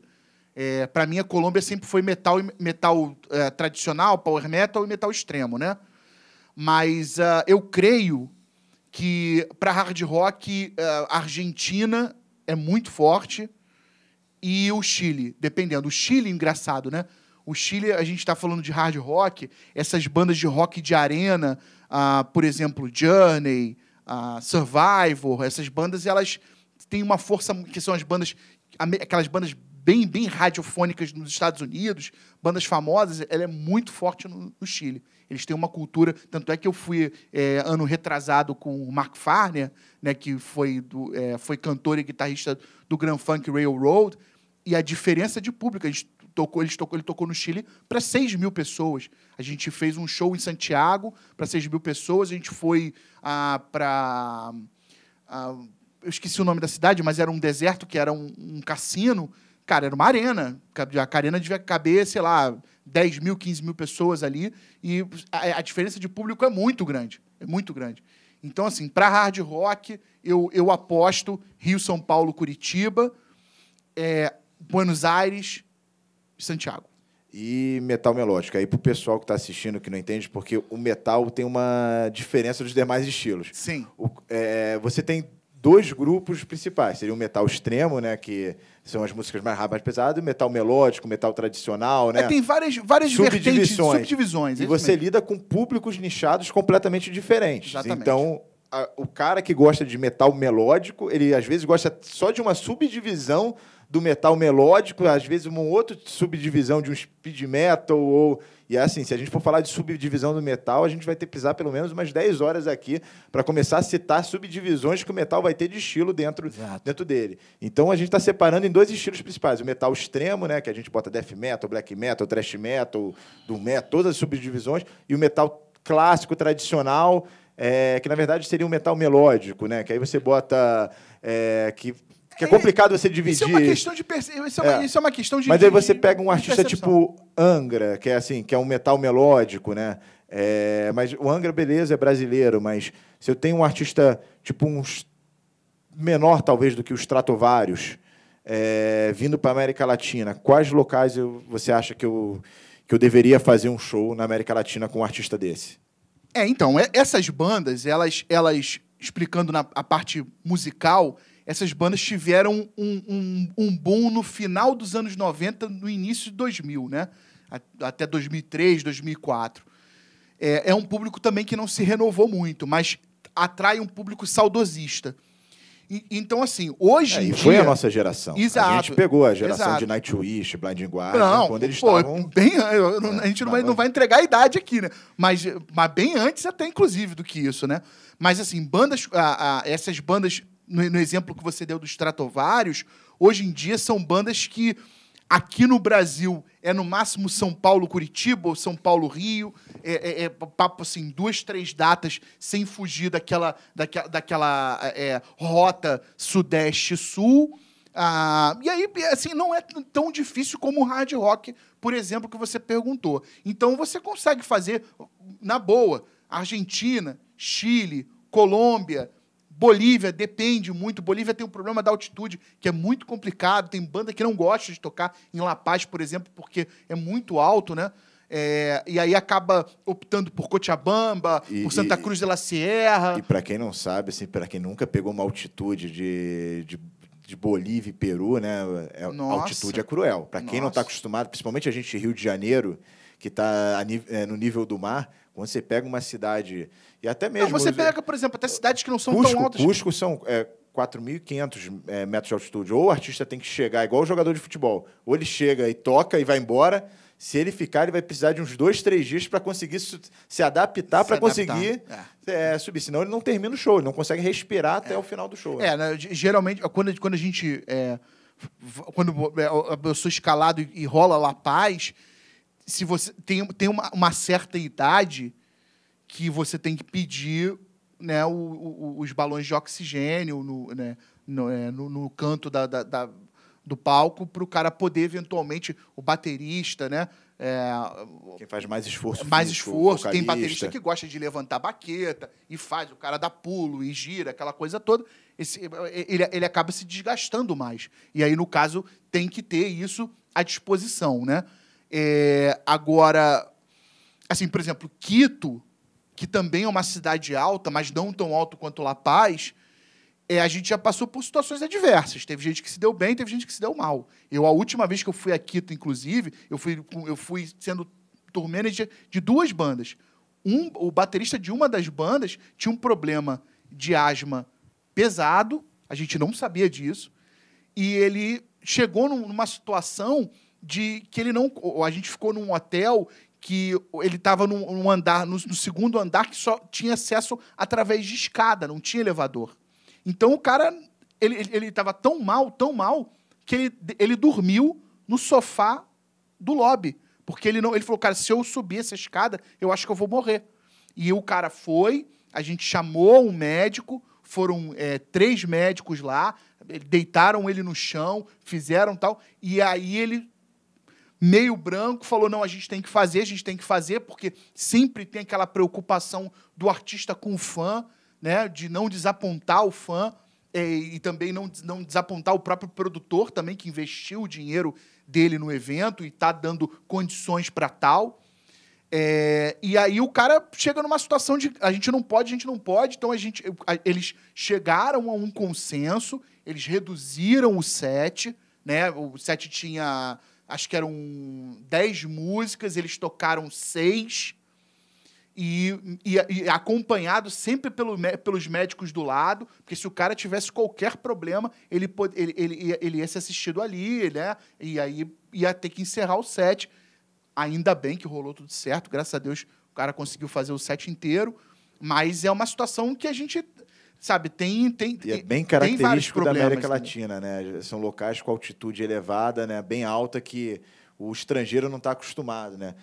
Para mim, a Colômbia sempre foi metal tradicional, power metal e metal extremo, né? Mas eu creio que para hard rock, a Argentina é muito forte e o Chile, dependendo. O Chile, engraçado, né? O Chile, a gente está falando de hard rock, essas bandas de rock de arena, por exemplo, Journey, Survivor, essas bandas, elas têm uma força, que são aquelas bandas bem radiofônicas nos Estados Unidos, bandas famosas, ela é muito forte no Chile. Eles têm uma cultura... Tanto é que eu fui, ano retrasado, com o Mark Farner, né, que foi cantor e guitarrista do Grand Funk Railroad, e a diferença de público. Ele tocou no Chile para 6 mil pessoas. A gente fez um show em Santiago para 6 mil pessoas. A gente foi para... eu esqueci o nome da cidade, mas era um deserto, que era um cassino. Cara, era uma arena. A arena devia caber, sei lá, 10 mil, 15 mil pessoas ali. E a diferença de público é muito grande. É muito grande. Então, assim, para hard rock, eu aposto Rio, São Paulo, Curitiba, Buenos Aires e Santiago. E metal melódico. Aí, para o pessoal que está assistindo, que não entende, porque o metal tem uma diferença dos demais estilos. Sim. Você tem 2 grupos principais. Seria o metal extremo, né, que são as músicas mais rápidas, pesadas, e o metal melódico, metal tradicional, né? Tem várias vertentes, subdivisões. E você lida com públicos nichados completamente diferentes. Exatamente. Então, o cara que gosta de metal melódico, ele às vezes gosta só de uma subdivisão do metal melódico, às vezes uma outra subdivisão de um speed metal, e assim, se a gente for falar de subdivisão do metal, a gente vai ter que precisar pelo menos umas 10 horas aqui para começar a citar subdivisões que o metal vai ter de estilo dentro dele. Então, a gente está separando em 2 estilos principais. O metal extremo, né, que a gente bota death metal, black metal, thrash metal, doom metal, todas as subdivisões, e o metal clássico, tradicional, que, na verdade, seria um metal melódico, né, que aí você bota... que é complicado você dividir. Isso é uma questão de isso é uma questão de... Mas aí você pega um artista tipo Angra, que é um metal melódico, né? Mas o Angra, beleza, é brasileiro, mas se eu tenho um artista tipo menor, talvez, do que os Stratovarius, vindo para a América Latina, quais locais você acha que eu deveria fazer um show na América Latina com um artista desse? Então, essas bandas, elas explicando a parte musical... Essas bandas tiveram um boom no final dos anos 90, no início de 2000, né? Até 2003, 2004. É um público também que não se renovou muito, mas atrai um público saudosista. Então, assim, hoje em dia... foi a nossa geração. Exato. A gente pegou a geração de Nightwish, Blinding Guardian, quando eles estavam... A gente não vai entregar a idade aqui, né? Mas bem antes até, inclusive, do que isso, né? Mas, assim, essas bandas... No exemplo que você deu dos Stratovarius, hoje em dia são bandas que Aqui no Brasil é no máximo São Paulo-Curitiba ou São Paulo-Rio. Papo assim, 2, 3 datas sem fugir daquela rota Sudeste-Sul. E aí, assim, não é tão difícil como o hard rock, por exemplo, que você perguntou. Então, você consegue fazer, na boa, Argentina, Chile, Colômbia, Bolívia, depende muito. Bolívia tem um problema da altitude, que é muito complicado. Tem banda que não gosta de tocar em La Paz, por exemplo, porque é muito alto, né? E aí acaba optando por Cochabamba, por Santa Cruz de la Sierra. E para quem não sabe, assim, para quem nunca pegou uma altitude de Bolívia e Peru, né? A altitude é cruel. Para quem não está acostumado, principalmente a gente de Rio de Janeiro, que está no nível do mar, quando você pega uma cidade... E até mesmo... Não, você pega, por exemplo, até cidades que não são tão altas... Cusco são 4.500 metros de altitude. Ou o artista tem que chegar, igual o jogador de futebol. Ou ele chega e toca e vai embora. Se ele ficar, ele vai precisar de uns 2, 3 dias para conseguir se adaptar, para conseguir subir. Senão ele não termina o show, ele não consegue respirar até o final do show. Né? Geralmente, quando a gente... quando eu sou escalado e rola La Paz, se você tem uma certa idade que você tem que pedir, né, os balões de oxigênio no canto do palco para o cara poder, eventualmente, o baterista, né? Quem faz mais esforço. Mais esforço. Tem baterista que gosta de levantar a baqueta e faz, o cara dá pulo e gira, aquela coisa toda. Ele acaba se desgastando mais. E aí, no caso, tem que ter isso à disposição, né? Agora, assim, por exemplo, Quito, que também é uma cidade alta, mas não tão alto quanto La Paz, a gente já passou por situações adversas. Teve gente que se deu bem, teve gente que se deu mal. A última vez que eu fui a Quito, inclusive, eu fui sendo tour manager de 2 bandas. O baterista de uma das bandas tinha um problema de asma pesado, a gente não sabia disso, e ele chegou numa situação de que ele não... A gente ficou num hotel que ele estava num andar, no segundo andar, que só tinha acesso através de escada, não tinha elevador. Então, o cara, ele estava tão mal, que ele dormiu no sofá do lobby. Porque ele falou, cara, se eu subir essa escada, eu acho que eu vou morrer. E o cara foi, a gente chamou um médico, foram 3 médicos lá, deitaram ele no chão, fizeram tal, e aí ele, meio branco, falou, não, a gente tem que fazer, porque sempre tem aquela preocupação do artista com o fã, né, de não desapontar o fã e também não desapontar o próprio produtor também, que investiu o dinheiro dele no evento e está dando condições para tal. E aí o cara chega numa situação de a gente não pode, então eles chegaram a um consenso, eles reduziram o set, né, o set tinha, acho que eram 10 músicas, eles tocaram 6, e acompanhado sempre pelos médicos do lado, porque se o cara tivesse qualquer problema, ele ia ser assistido ali, né? E aí ia ter que encerrar o set. Ainda bem que rolou tudo certo, graças a Deus o cara conseguiu fazer o set inteiro, mas é uma situação que a gente, sabe, e é bem característico da América Latina, né? São locais com altitude elevada, né? Bem alta, que o estrangeiro não está acostumado, né?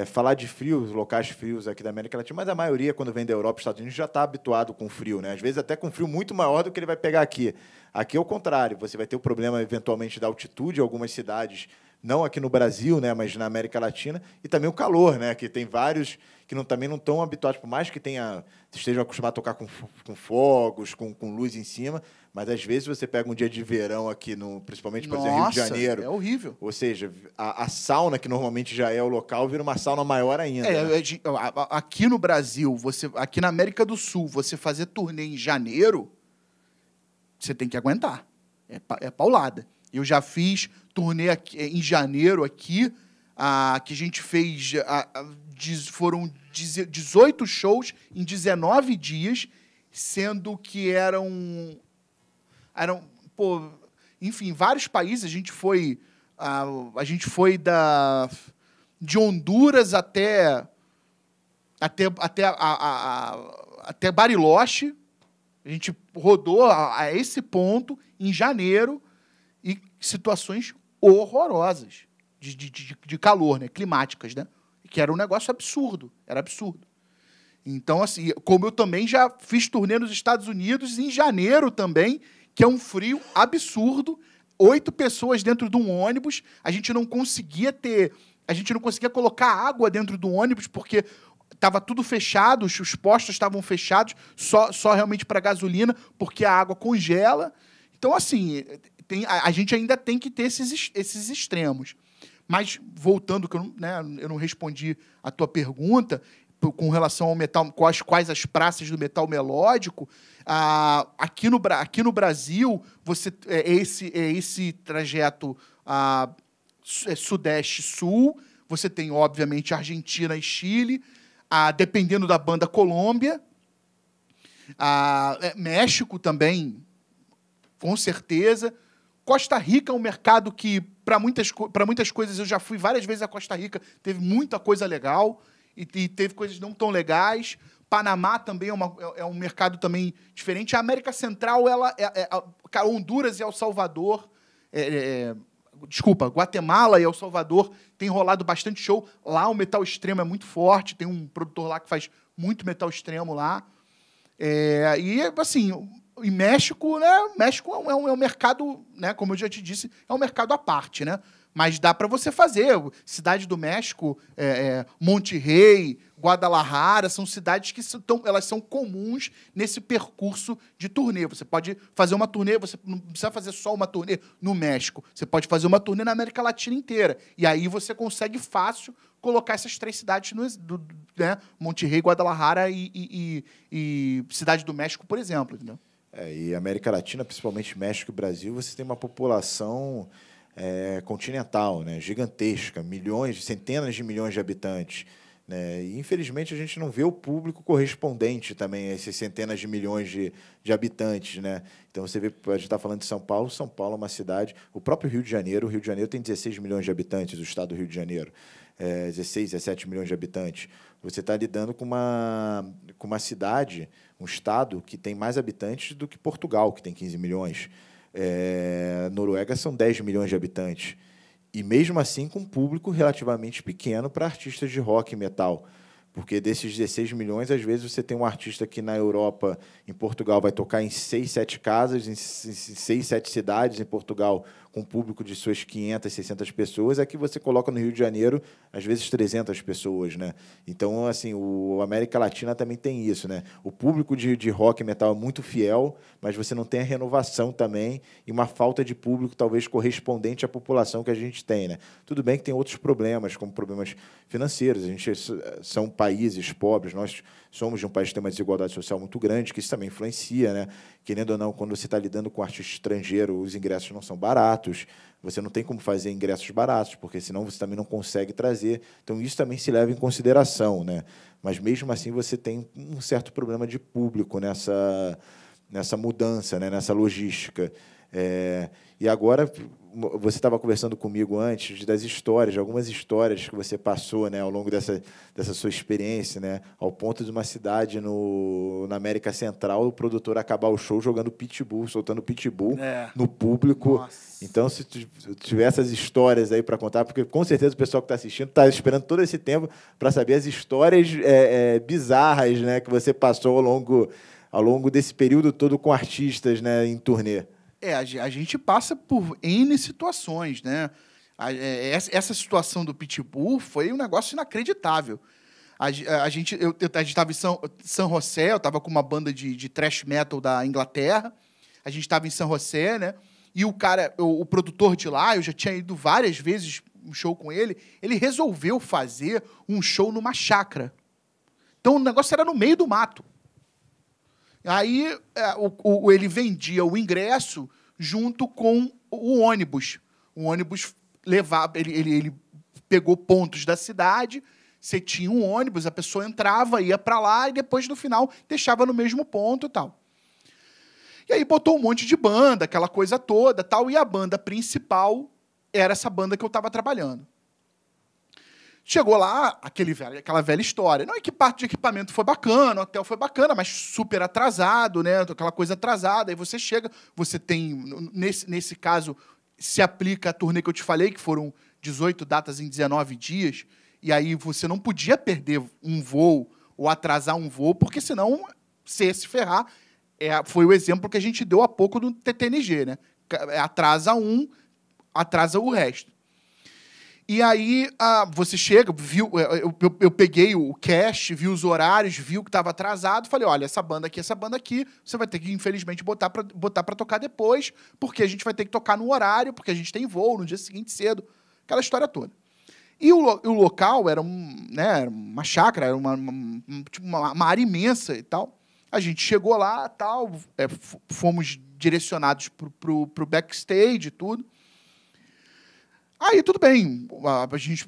Falar de frio, locais frios aqui da América Latina, mas a maioria, quando vem da Europa e Estados Unidos, já está habituado com frio, né? Às vezes até com frio muito maior do que ele vai pegar aqui. Aqui é o contrário, você vai ter o problema, eventualmente, da altitude em algumas cidades, não aqui no Brasil, né, mas na América Latina, e também o calor, né, que tem vários que também não estão habituados, por mais que estejam acostumados a tocar com fogos, com luz em cima, mas às vezes você pega um dia de verão aqui, principalmente, por exemplo, Rio de Janeiro. É horrível. Ou seja, a sauna, que normalmente já é o local, vira uma sauna maior ainda. Né? Aqui no Brasil, aqui na América do Sul, você fazer turnê em janeiro, você tem que aguentar. É paulada. Eu já fiz turnê aqui, em janeiro aqui, que a gente fez... foram 18 shows em 19 dias, sendo que eram enfim, vários países. A gente foi de Honduras até Bariloche. A gente rodou a esse ponto em janeiro, e situações horrorosas de calor, né? Climáticas, né? Que era um negócio absurdo. Era absurdo. Então, assim, como eu também já fiz turnê nos Estados Unidos em janeiro também, que é um frio absurdo, 8 pessoas dentro de um ônibus, a gente não conseguia colocar água dentro do ônibus porque estava tudo fechado, os postos estavam fechados, só realmente para gasolina, porque a água congela. Então, assim, a gente ainda tem que ter esses extremos. Mas, voltando, que eu não respondi a tua pergunta, com relação ao metal, quais as praças do metal melódico, aqui no Brasil, esse trajeto sudeste-sul, você tem, obviamente, Argentina e Chile, dependendo da banda, Colômbia, México também, com certeza. Costa Rica é um mercado que, para muitas coisas, eu já fui várias vezes a Costa Rica, teve muita coisa legal, e teve coisas não tão legais. Panamá também é um mercado também diferente. A América Central, Honduras e El Salvador, Guatemala e El Salvador tem rolado bastante show. Lá o metal extremo é muito forte, tem um produtor lá que faz muito metal extremo lá. E, assim, em México, né? México é um mercado, né? Como eu já te disse, é um mercado à parte, né? Mas dá para você fazer. Cidade do México, Monterrey, Guadalajara, são cidades que elas são comuns nesse percurso de turnê. Você pode fazer uma turnê, você não precisa fazer só uma turnê no México. Você pode fazer uma turnê na América Latina inteira. E aí você consegue fácil colocar essas 3 cidades, né? Monterrey, Guadalajara e Cidade do México, por exemplo. Entendeu? E América Latina, principalmente México e Brasil, você tem uma população continental, né, gigantesca, centenas de milhões de habitantes, né, e infelizmente a gente não vê o público correspondente também a esses centenas de milhões de habitantes, né? Então você vê, a gente está falando de São Paulo é uma cidade, o próprio Rio de Janeiro tem 16 milhões de habitantes, o estado do Rio de Janeiro, 16, 17 milhões de habitantes. Você está lidando com uma cidade, um estado que tem mais habitantes do que Portugal, que tem 15 milhões. Noruega são 10 milhões de habitantes. E, mesmo assim, com um público relativamente pequeno para artistas de rock e metal. Porque desses 16 milhões, às vezes você tem um artista que na Europa, em Portugal, vai tocar em 6, 7 casas, em 6, 7 cidades em Portugal, com um público de suas 500, 600 pessoas. Aqui você coloca no Rio de Janeiro, às vezes 300 pessoas, né? Então, assim, a América Latina também tem isso, né? O público de rock e metal é muito fiel, mas você não tem a renovação também e uma falta de público talvez correspondente à população que a gente tem, né? Tudo bem que tem outros problemas, como problemas financeiros. A gente são países pobres, nós somos de um país que tem uma desigualdade social muito grande, que isso também influencia, né? Querendo ou não, quando você está lidando com artista estrangeiro, os ingressos não são baratos, você não tem como fazer ingressos baratos, porque senão você também não consegue trazer. Então, isso também se leva em consideração, né? Mas, mesmo assim, você tem um certo problema de público nessa mudança, né? Nessa logística. E agora, você estava conversando comigo antes das histórias, de algumas histórias que você passou, né, ao longo dessa sua experiência, né, ao ponto de uma cidade na América Central, o produtor acabar o show jogando pitbull, soltando pitbull no público. Nossa. Então, se tiver essas histórias aí para contar, porque com certeza o pessoal que está assistindo está esperando todo esse tempo para saber as histórias bizarras, né, que você passou ao longo desse período todo com artistas, né, em turnê. A gente passa por N situações, né? Essa situação do pitbull foi um negócio inacreditável. A gente estava em São José, eu estava com uma banda de thrash metal da Inglaterra, a gente estava em São José, né? E o produtor de lá, eu já tinha ido várias vezes um show com ele resolveu fazer um show numa chácara. Então o negócio era no meio do mato. Aí ele vendia o ingresso junto com o ônibus. O ônibus levava, ele pegou pontos da cidade, você tinha um ônibus, a pessoa entrava, ia para lá e depois, no final, deixava no mesmo ponto e tal. E aí botou um monte de banda, aquela coisa toda, tal, e a banda principal era essa banda que eu estava trabalhando. Chegou lá, aquela velha história. Não, que parte de equipamento foi bacana, o hotel foi bacana, mas super atrasado, né? Aquela coisa atrasada. Aí você chega, você tem, nesse caso, se aplica a turnê que eu te falei, que foram 18 datas em 19 dias, e aí você não podia perder um voo ou atrasar um voo, porque senão você ia se ferrar. Foi o exemplo que a gente deu há pouco do TTNG, né? Atrasa um, atrasa o resto. E aí você chega, viu, eu peguei o cast, vi os horários, vi o que estava atrasado, falei, olha, essa banda aqui, você vai ter que, infelizmente, botar para tocar depois, porque a gente vai ter que tocar no horário, porque a gente tem voo no dia seguinte cedo, aquela história toda. E o local era era uma chácara, era uma área imensa e tal. A gente chegou lá, tal, fomos direcionados pro backstage e tudo. Aí, tudo bem, a gente,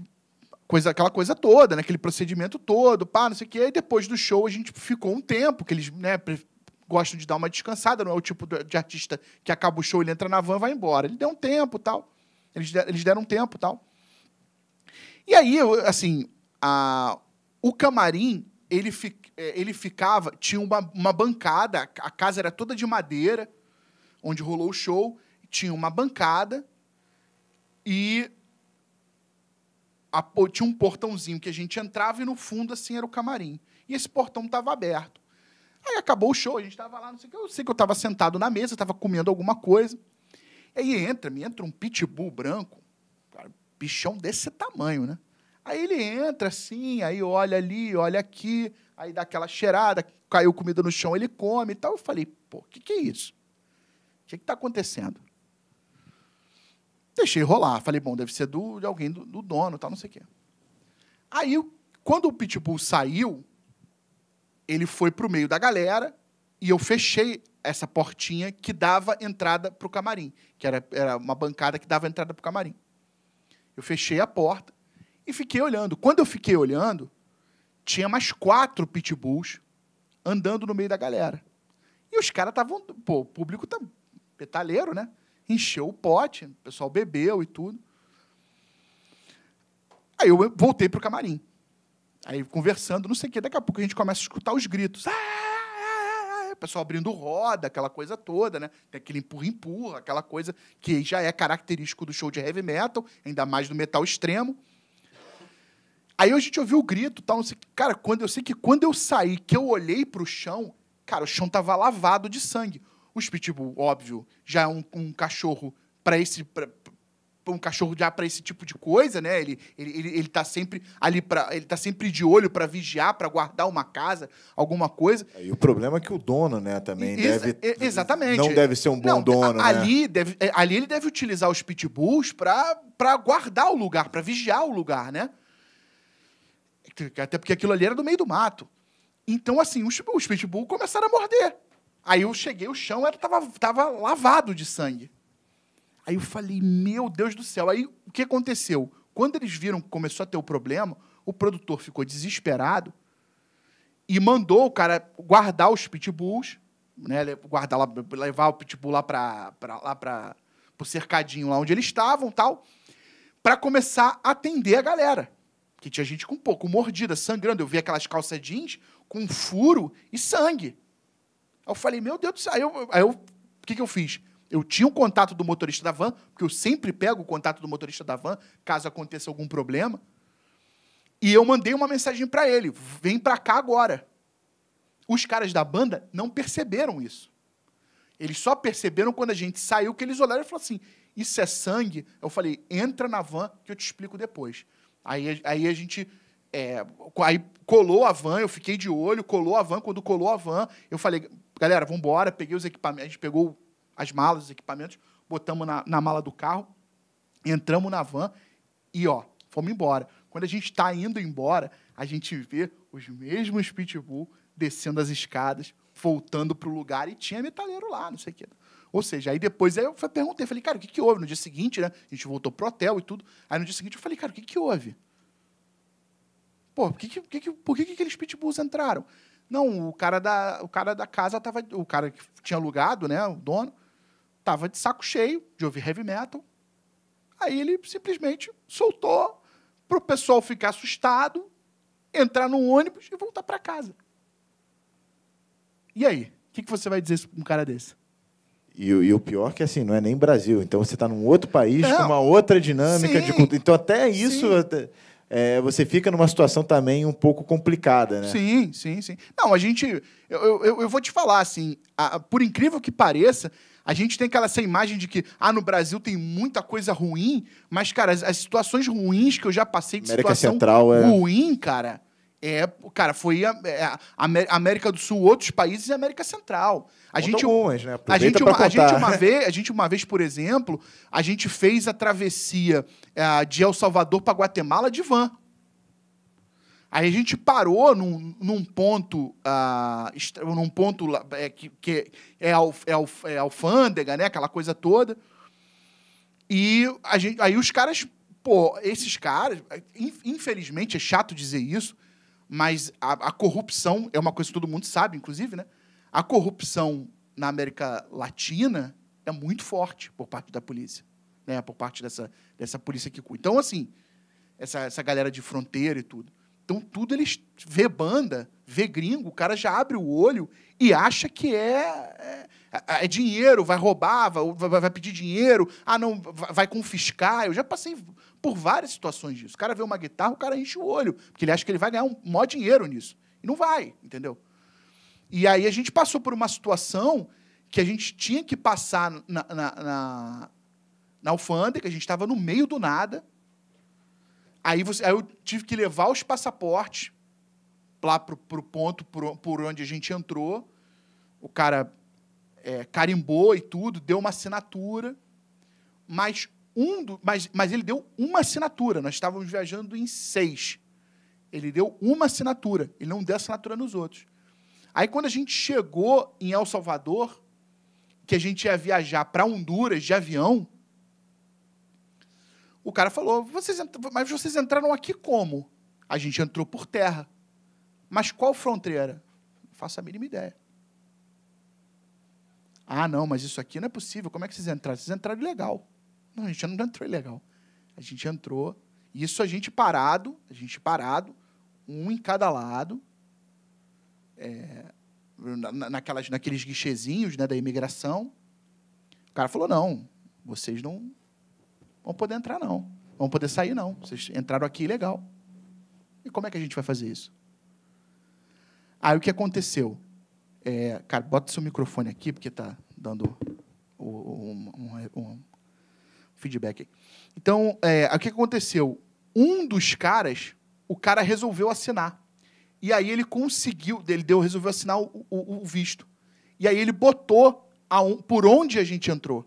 aquela coisa toda, né, aquele procedimento todo, pá, não sei o quê. E depois do show, a gente ficou um tempo, que eles, né, gostam de dar uma descansada, não é o tipo de artista que acaba o show, ele entra na van e vai embora. Ele deu um tempo, tal. Eles deram um tempo, tal. E aí, assim, o camarim, ele ficava, tinha uma bancada, a casa era toda de madeira, onde rolou o show, tinha uma bancada, e tinha um portãozinho que a gente entrava e, no fundo, assim, era o camarim. E esse portão estava aberto. Aí acabou o show, a gente estava lá, não sei o que. Eu sei que eu estava sentado na mesa, estava comendo alguma coisa. E aí me entra um pitbull branco, cara, bichão desse tamanho, né? Aí ele entra assim, aí olha ali, olha aqui, aí dá aquela cheirada, caiu comida no chão, ele come e tal. Eu falei, pô, o que é isso? O que está acontecendo? Deixei rolar. Falei, bom, deve ser de alguém, do dono, tal, não sei o quê. Aí, quando o pitbull saiu, ele foi para o meio da galera e eu fechei essa portinha que dava entrada para o camarim, que era uma bancada que dava entrada para o camarim. Eu fechei a porta e fiquei olhando. Quando eu fiquei olhando, tinha mais 4 pitbulls andando no meio da galera. E os caras estavam... Pô, o público tá petaleiro, né? Encheu o pote, o pessoal bebeu e tudo. Aí eu voltei para o camarim. Aí, conversando, não sei o quê, daqui a pouco a gente começa a escutar os gritos. O pessoal abrindo roda, aquela coisa toda, né? Tem aquele empurra-empurra, aquela coisa que já é característico do show de heavy metal, ainda mais do metal extremo. Aí a gente ouviu o grito, tal, não sei o quê. Cara, quando eu saí, que eu olhei para o chão, cara, o chão estava lavado de sangue. O pitbull, óbvio, já é um cachorro um cachorro já para esse tipo de coisa, né? Ele tá sempre ali ele tá sempre de olho para vigiar, para guardar uma casa, alguma coisa. E o problema é que o dono, né, também exatamente. Não deve ser um bom dono, ali, né? Ali ele deve utilizar os pitbulls para guardar o lugar, para vigiar o lugar, né? Até porque aquilo ali era do meio do mato. Então, assim, os pitbulls começaram a morder. Aí eu cheguei, o chão tava lavado de sangue. Aí eu falei, meu Deus do céu. Aí o que aconteceu? Quando eles viram que começou a ter o problema, o produtor ficou desesperado e mandou o cara guardar os pitbulls, né, levar o pitbull lá para o cercadinho lá onde eles estavam, tal, para começar a atender a galera. Que tinha gente com um pouco mordida, sangrando. Eu vi aquelas calças jeans com furo e sangue. Aí eu falei, meu Deus do céu. O que eu fiz? Eu tinha o contato do motorista da van, porque eu sempre pego o contato do motorista da van, caso aconteça algum problema. E eu mandei uma mensagem para ele, vem para cá agora. Os caras da banda não perceberam isso. Eles só perceberam quando a gente saiu, que eles olharam e falaram assim, isso é sangue? Eu falei, entra na van que eu te explico depois. Aí a gente... aí colou a van, eu fiquei de olho, colou a van. Quando colou a van, eu falei, galera, vamos embora. Peguei os equipamentos, a gente pegou as malas, os equipamentos, botamos na mala do carro, entramos na van e, fomos embora. Quando a gente está indo embora, a gente vê os mesmos pitbull descendo as escadas, voltando para o lugar, e tinha metaleiro lá, não sei o quê. Ou seja, aí depois eu perguntei, falei, cara, o que houve? No dia seguinte, né, a gente voltou pro hotel e tudo. Aí no dia seguinte eu falei, cara, o que houve? Pô, por que aqueles pitbulls entraram? Não, o cara da casa tava, o cara que tinha alugado, né, o dono, tava de saco cheio de ouvir heavy metal. Aí ele simplesmente soltou pro pessoal ficar assustado, entrar no ônibus e voltar para casa. E aí? O que você vai dizer para um cara desse? E o pior que, assim, não é nem Brasil. Então, você está num outro país Não. com uma outra dinâmica. Então, até isso, você fica numa situação também um pouco complicada, né? Sim, sim, sim. Não, a gente... Eu vou te falar, assim, por incrível que pareça, a gente tem essa imagem de que, no Brasil tem muita coisa ruim, mas, cara, as situações ruins que eu já passei de América situação Central ruim, cara... foi a América do Sul, outros países e a América Central. Algumas, né? A gente uma vez, por exemplo, a gente fez a travessia de El Salvador para Guatemala de van. Aí a gente parou num ponto que é alfândega, né? Aquela coisa toda. E aí os caras, esses caras, infelizmente, é chato dizer isso, mas a corrupção é uma coisa que todo mundo sabe, inclusive, né? A corrupção na América Latina é muito forte por parte da polícia, né? Por parte dessa polícia que cuida. Então, assim, essa galera de fronteira e tudo. Então, tudo eles vê banda, vê gringo, o cara já abre o olho e acha que é dinheiro, vai roubar, vai pedir dinheiro, não, vai confiscar. Eu já passei por várias situações disso. O cara vê uma guitarra, o cara enche o olho, porque ele acha que ele vai ganhar um maior dinheiro nisso. E não vai, entendeu? E aí a gente passou por uma situação que a gente tinha que passar na alfândega, a gente estava no meio do nada. Aí eu tive que levar os passaportes lá para o ponto por onde a gente entrou. O cara carimbou e tudo, deu uma assinatura, mas ele deu uma assinatura. Nós estávamos viajando em 6. Ele deu uma assinatura, ele não deu assinatura nos outros. Aí, quando a gente chegou em El Salvador, que a gente ia viajar para Honduras de avião, o cara falou, mas vocês entraram aqui como? A gente entrou por terra. Mas qual fronteira? Não faço a mínima ideia. Não, mas isso aqui não é possível. Como é que vocês entraram? Vocês entraram ilegal. Não, a gente não entrou ilegal. A gente entrou, isso a gente parado, um em cada lado, naqueles guichezinhos, né, da imigração. O cara falou, não, vocês não vão poder entrar, não. Vão poder sair, não. Vocês entraram aqui ilegal. E como é que a gente vai fazer isso? Aí, o que aconteceu? Cara, bota seu microfone aqui, porque está dando um feedback aí. Então, o que aconteceu? Um dos caras, o cara resolveu assinar. E aí ele resolveu assinar o visto. E aí ele botou por onde a gente entrou.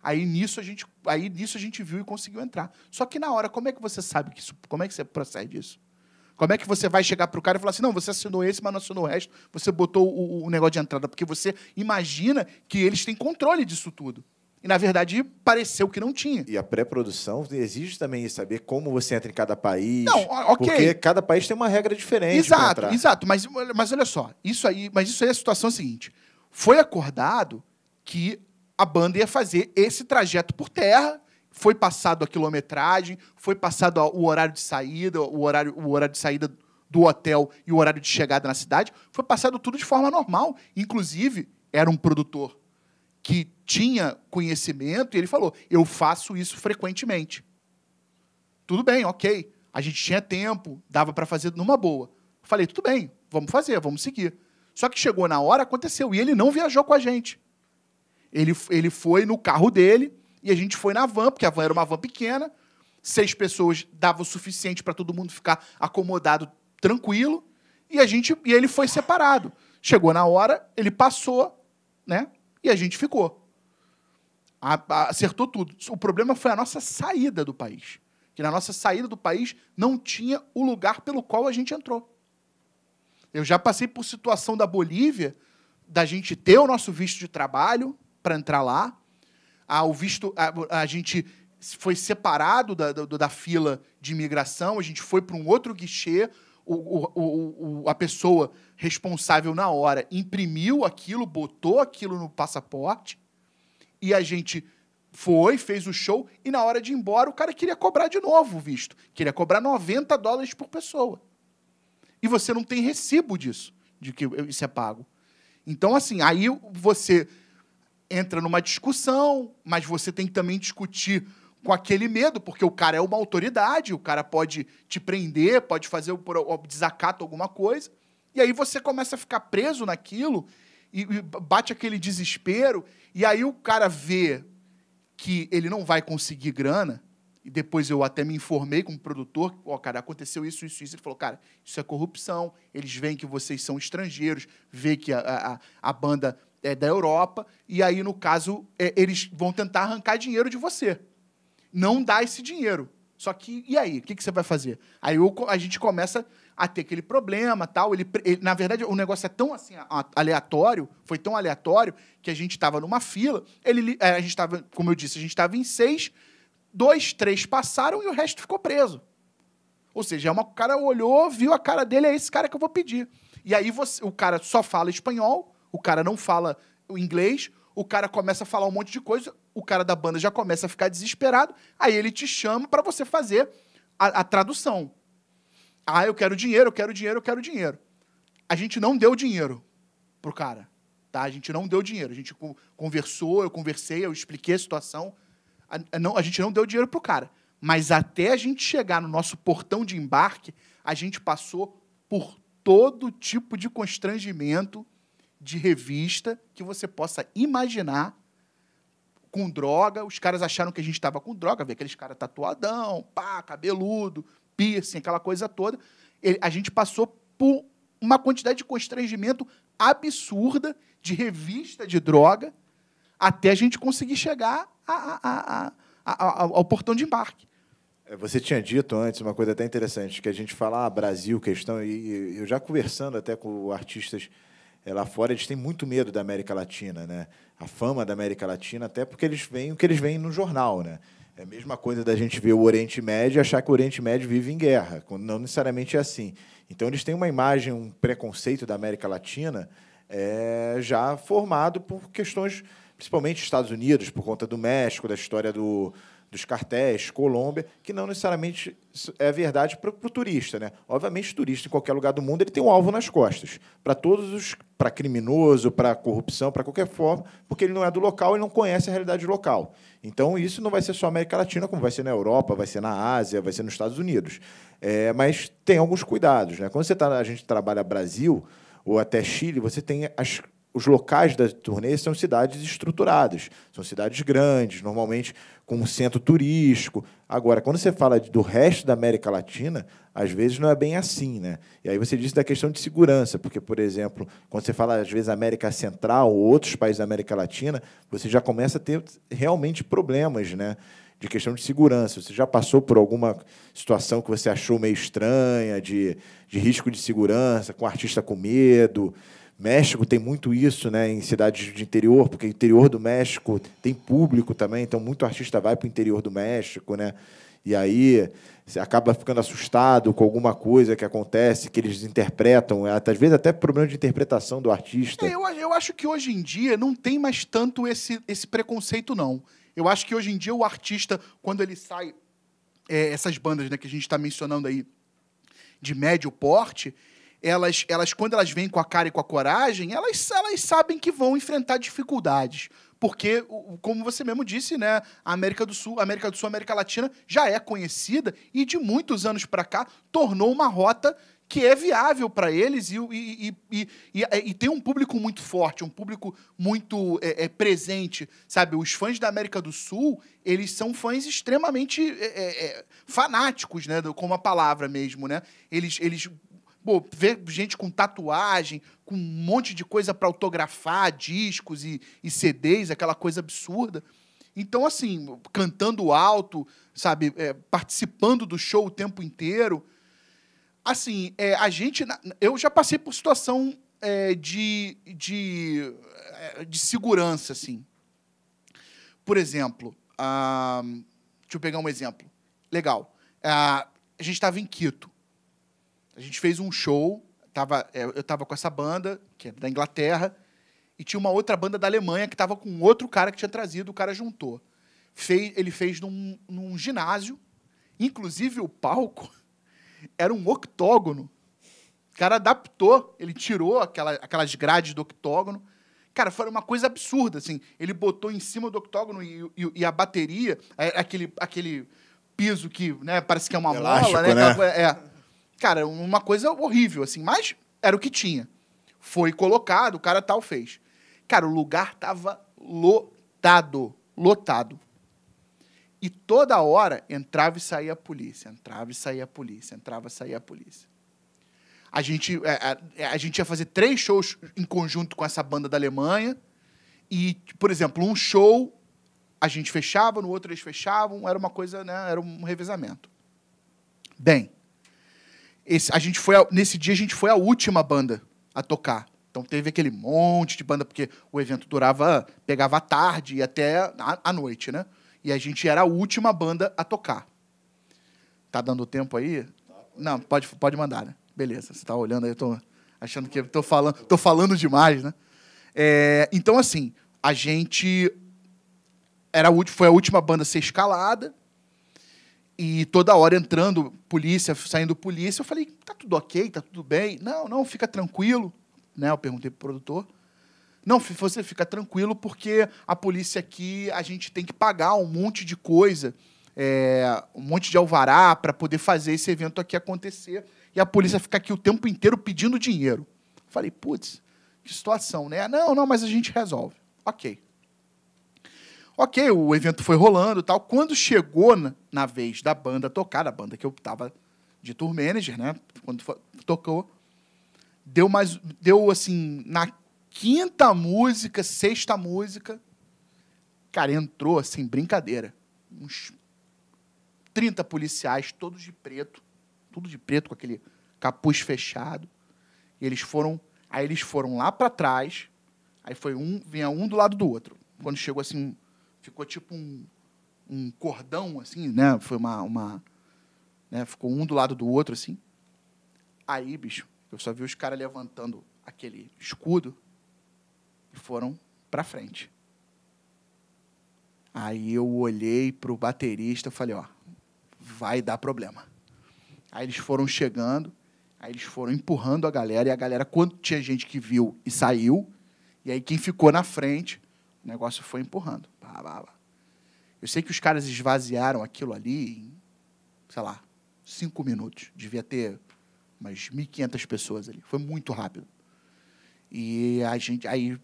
Aí nisso a gente viu e conseguiu entrar. Só que na hora, como é que você sabe como é que você procede isso? Como é que você vai chegar para o cara e falar assim, não, você assinou esse, mas não assinou o resto, você botou o negócio de entrada, porque você imagina que eles têm controle disso tudo. E, na verdade, pareceu que não tinha. E a pré-produção exige também saber como você entra em cada país. Não, ok. Porque cada país tem uma regra diferente para entrar. Exato. Mas olha só, isso aí é a situação seguinte. Foi acordado que a banda ia fazer esse trajeto por terra, foi passado a quilometragem, foi passado o horário de saída, o horário de saída do hotel e o horário de chegada na cidade, foi passado tudo de forma normal. Inclusive, era um produtor que tinha conhecimento e ele falou, eu faço isso frequentemente. Tudo bem, ok. A gente tinha tempo, dava para fazer numa boa. Falei, tudo bem, vamos fazer, vamos seguir. Só que chegou na hora, aconteceu, e ele não viajou com a gente. Ele foi no carro dele, e a gente foi na van, porque a van era uma van pequena, 6 pessoas dava o suficiente para todo mundo ficar acomodado, tranquilo, e ele foi separado. Chegou na hora, ele passou, né? E a gente ficou. Acertou tudo. O problema foi a nossa saída do país. Que na nossa saída do país não tinha o lugar pelo qual a gente entrou. Eu já passei por situação da Bolívia, da gente ter o nosso visto de trabalho para entrar lá. A gente foi separado da fila de imigração, a gente foi para um outro guichê, a pessoa responsável na hora imprimiu aquilo, botou aquilo no passaporte, e a gente fez o show, e na hora de ir embora o cara queria cobrar de novo o visto. Queria cobrar $90 por pessoa. E você não tem recibo disso, de que isso é pago. Então, assim, aí você entra numa discussão, mas você tem que também discutir com aquele medo, porque o cara é uma autoridade, o cara pode te prender, pode fazer o desacato alguma coisa, e aí você começa a ficar preso naquilo e bate aquele desespero, e aí o cara vê que ele não vai conseguir grana, e depois eu até me informei como produtor, cara, aconteceu isso, isso, isso. Ele falou, cara, isso é corrupção, eles veem que vocês são estrangeiros, vê que a banda é da Europa, e aí, no caso, eles vão tentar arrancar dinheiro de você. Não dá esse dinheiro. Só que, e aí? O que você vai fazer? Aí a gente começa a ter aquele problema, tal. Na verdade, o negócio é tão assim, aleatório, foi tão aleatório, que a gente estava numa fila, a gente estava, como eu disse, a gente estava em 6, 2, 3 passaram e o resto ficou preso. Ou seja, o cara olhou, viu a cara dele, é esse cara que eu vou pedir. E aí o cara só fala espanhol, o cara não fala o inglês, o cara começa a falar um monte de coisa, o cara da banda já começa a ficar desesperado, aí ele te chama para você fazer a tradução. Ah, eu quero dinheiro, eu quero dinheiro, eu quero dinheiro. A gente não deu dinheiro pro cara, tá? A gente não deu dinheiro. A gente conversou, eu conversei, eu expliquei a situação. A gente não deu dinheiro pro cara. Mas até a gente chegar no nosso portão de embarque, a gente passou por todo tipo de constrangimento de revista que você possa imaginar, com droga. Os caras acharam que a gente estava com droga, vê aqueles caras tatuadão, pá, cabeludo, piercing, aquela coisa toda. A gente passou por uma quantidade de constrangimento absurda de revista de droga até a gente conseguir chegar ao portão de embarque. Você tinha dito antes uma coisa até interessante, que a gente fala, Brasil, questão, e eu já conversando até com artistas lá fora, eles têm muito medo da América Latina, né? A fama da América Latina, até porque eles veem o que eles veem no jornal, né? É a mesma coisa da gente ver o Oriente Médio e achar que o Oriente Médio vive em guerra, quando não necessariamente é assim. Então, eles têm uma imagem, um preconceito da América Latina já formado por questões, principalmente Estados Unidos, por conta do México, da história dos cartéis, Colômbia, que não necessariamente é verdade para o turista, né? Obviamente, o turista, em qualquer lugar do mundo, ele tem um alvo nas costas. Para criminoso, para corrupção, para qualquer forma, porque ele não é do local, ele não conhece a realidade local. Então, isso não vai ser só América Latina, como vai ser na Europa, vai ser na Ásia, vai ser nos Estados Unidos. Mas tem alguns cuidados, né? Quando a gente trabalha Brasil ou até Chile, você tem os locais da turnê são cidades estruturadas, são cidades grandes, normalmente com um centro turístico. Agora, quando você fala do resto da América Latina, às vezes não é bem assim, né? E aí você disse da questão de segurança, porque, por exemplo, quando você fala, às vezes, América Central ou outros países da América Latina, você já começa a ter realmente problemas, né, de questão de segurança. Você já passou por alguma situação que você achou meio estranha, de risco de segurança, com artista com medo? México tem muito isso, né, em cidades de interior, porque o interior do México tem público também, então muito artista vai para o interior do México, né, e aí você acaba ficando assustado com alguma coisa que acontece, que eles interpretam, às vezes até problema de interpretação do artista. Eu acho que hoje em dia não tem mais tanto esse preconceito, não. Eu acho que hoje em dia o artista, quando ele sai, essas bandas, né, que a gente está mencionando aí, de médio porte, elas, quando elas vêm com a cara e com a coragem, elas sabem que vão enfrentar dificuldades. Porque, como você mesmo disse, né, a América do Sul, América Latina já é conhecida e, de muitos anos para cá, tornou uma rota que é viável para eles e tem um público muito forte, um público muito presente, sabe? Os fãs da América do Sul, eles são fãs extremamente fanáticos, né, como a palavra mesmo, né? Eles vê gente com tatuagem, com um monte de coisa para autografar, discos e CDs, aquela coisa absurda. Então, assim, cantando alto, sabe, participando do show o tempo inteiro. Assim, eu já passei por situação de segurança, assim. Por exemplo, deixa eu pegar um exemplo. Legal. A gente estava em Quito. A gente fez um show, eu estava com essa banda, que é da Inglaterra, e tinha uma outra banda da Alemanha que estava com outro cara que tinha trazido, o cara juntou. Ele fez num ginásio, inclusive o palco era um octógono. O cara adaptou, ele tirou aquelas grades do octógono, Cara, foi uma coisa absurda, assim. Ele botou em cima do octógono e a bateria, aquele piso que, né, parece que é uma Elástico, mola, né? né? Cara, uma coisa horrível, assim. Mas era o que tinha. Foi colocado, o cara tal fez. Cara, o lugar tava lotado. E toda hora entrava e saía a polícia. Entrava e saía a polícia. Entrava e saía a polícia. A gente ia fazer 3 shows em conjunto com essa banda da Alemanha. E, por exemplo, um show a gente fechava, no outro eles fechavam. Era uma coisa, né? Era um revezamento. Bem, nesse dia a gente foi a última banda a tocar. Então teve aquele monte de banda, porque o evento pegava à tarde e até à noite, né? E a gente era a última banda a tocar. Tá dando tempo aí? Não, pode mandar, né? Beleza, você tá olhando aí, eu tô achando que tô falando demais, né? Então, assim, a gente foi a última banda a ser escalada, e toda hora entrando polícia, saindo polícia. Eu falei, tá tudo ok, tá tudo bem? Não, fica tranquilo. Né? Eu perguntei pro produtor. Não, você fica tranquilo, porque a polícia aqui, a gente tem que pagar um monte de coisa, um monte de alvará para poder fazer esse evento aqui acontecer. E a polícia fica aqui o tempo inteiro pedindo dinheiro. Falei, putz, que situação, né? Não, mas a gente resolve. Ok, o evento foi rolando e tal. Quando chegou na vez da banda tocar, a banda que eu estava de tour manager, né? Quando tocou, deu assim, na 5ª música, 6ª música, cara, entrou assim, brincadeira. Uns 30 policiais, todos de preto, tudo de preto, com aquele capuz fechado. E eles foram lá para trás, aí vinha um do lado do outro. Quando chegou assim, ficou tipo um cordão, assim, né? Foi né? Ficou um do lado do outro, assim. Aí, bicho, eu só vi os caras levantando aquele escudo e foram para frente. Aí eu olhei pro baterista e falei, vai dar problema. Aí eles foram chegando, aí eles foram empurrando a galera, e a galera, quando tinha gente que viu e saiu, e aí quem ficou na frente, o negócio foi empurrando. Eu sei que os caras esvaziaram aquilo ali em, sei lá, 5 minutos. Devia ter umas 1.500 pessoas ali. Foi muito rápido. E aí,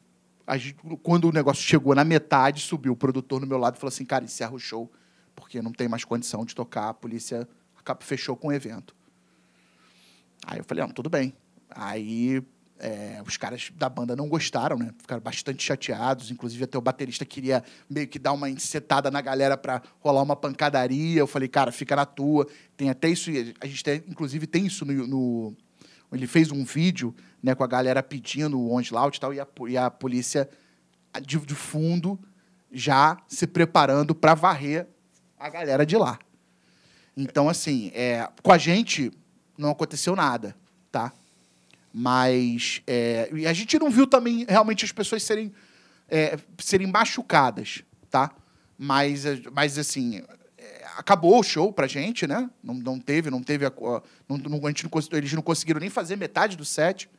quando o negócio chegou na metade, subiu o produtor no meu lado e falou assim, cara, encerra o show, porque não tem mais condição de tocar, a polícia fechou com o evento. Aí eu falei, tudo bem. Aí os caras da banda não gostaram, né? Ficaram bastante chateados, inclusive até o baterista queria meio que dar uma encetada na galera para rolar uma pancadaria. Eu falei, cara, fica na tua. Tem até isso, a gente inclusive tem isso no ele fez um vídeo, né, com a galera pedindo o onslaught e tal, e a polícia de fundo já se preparando para varrer a galera de lá. Então, assim, com a gente não aconteceu nada, tá? Mas e a gente não viu também realmente as pessoas serem machucadas, tá? Mas assim, acabou o show pra gente, né? Eles não conseguiram nem fazer metade do set.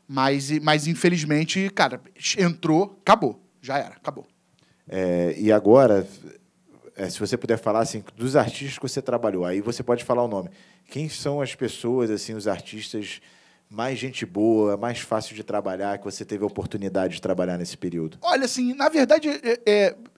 Mas infelizmente, cara, entrou, acabou, já era, acabou. E agora, se você puder falar assim, dos artistas que você trabalhou, aí você pode falar o nome. Quem são as pessoas, assim, os artistas mais gente boa, mais fácil de trabalhar, que você teve a oportunidade de trabalhar nesse período? Olha, assim, na verdade,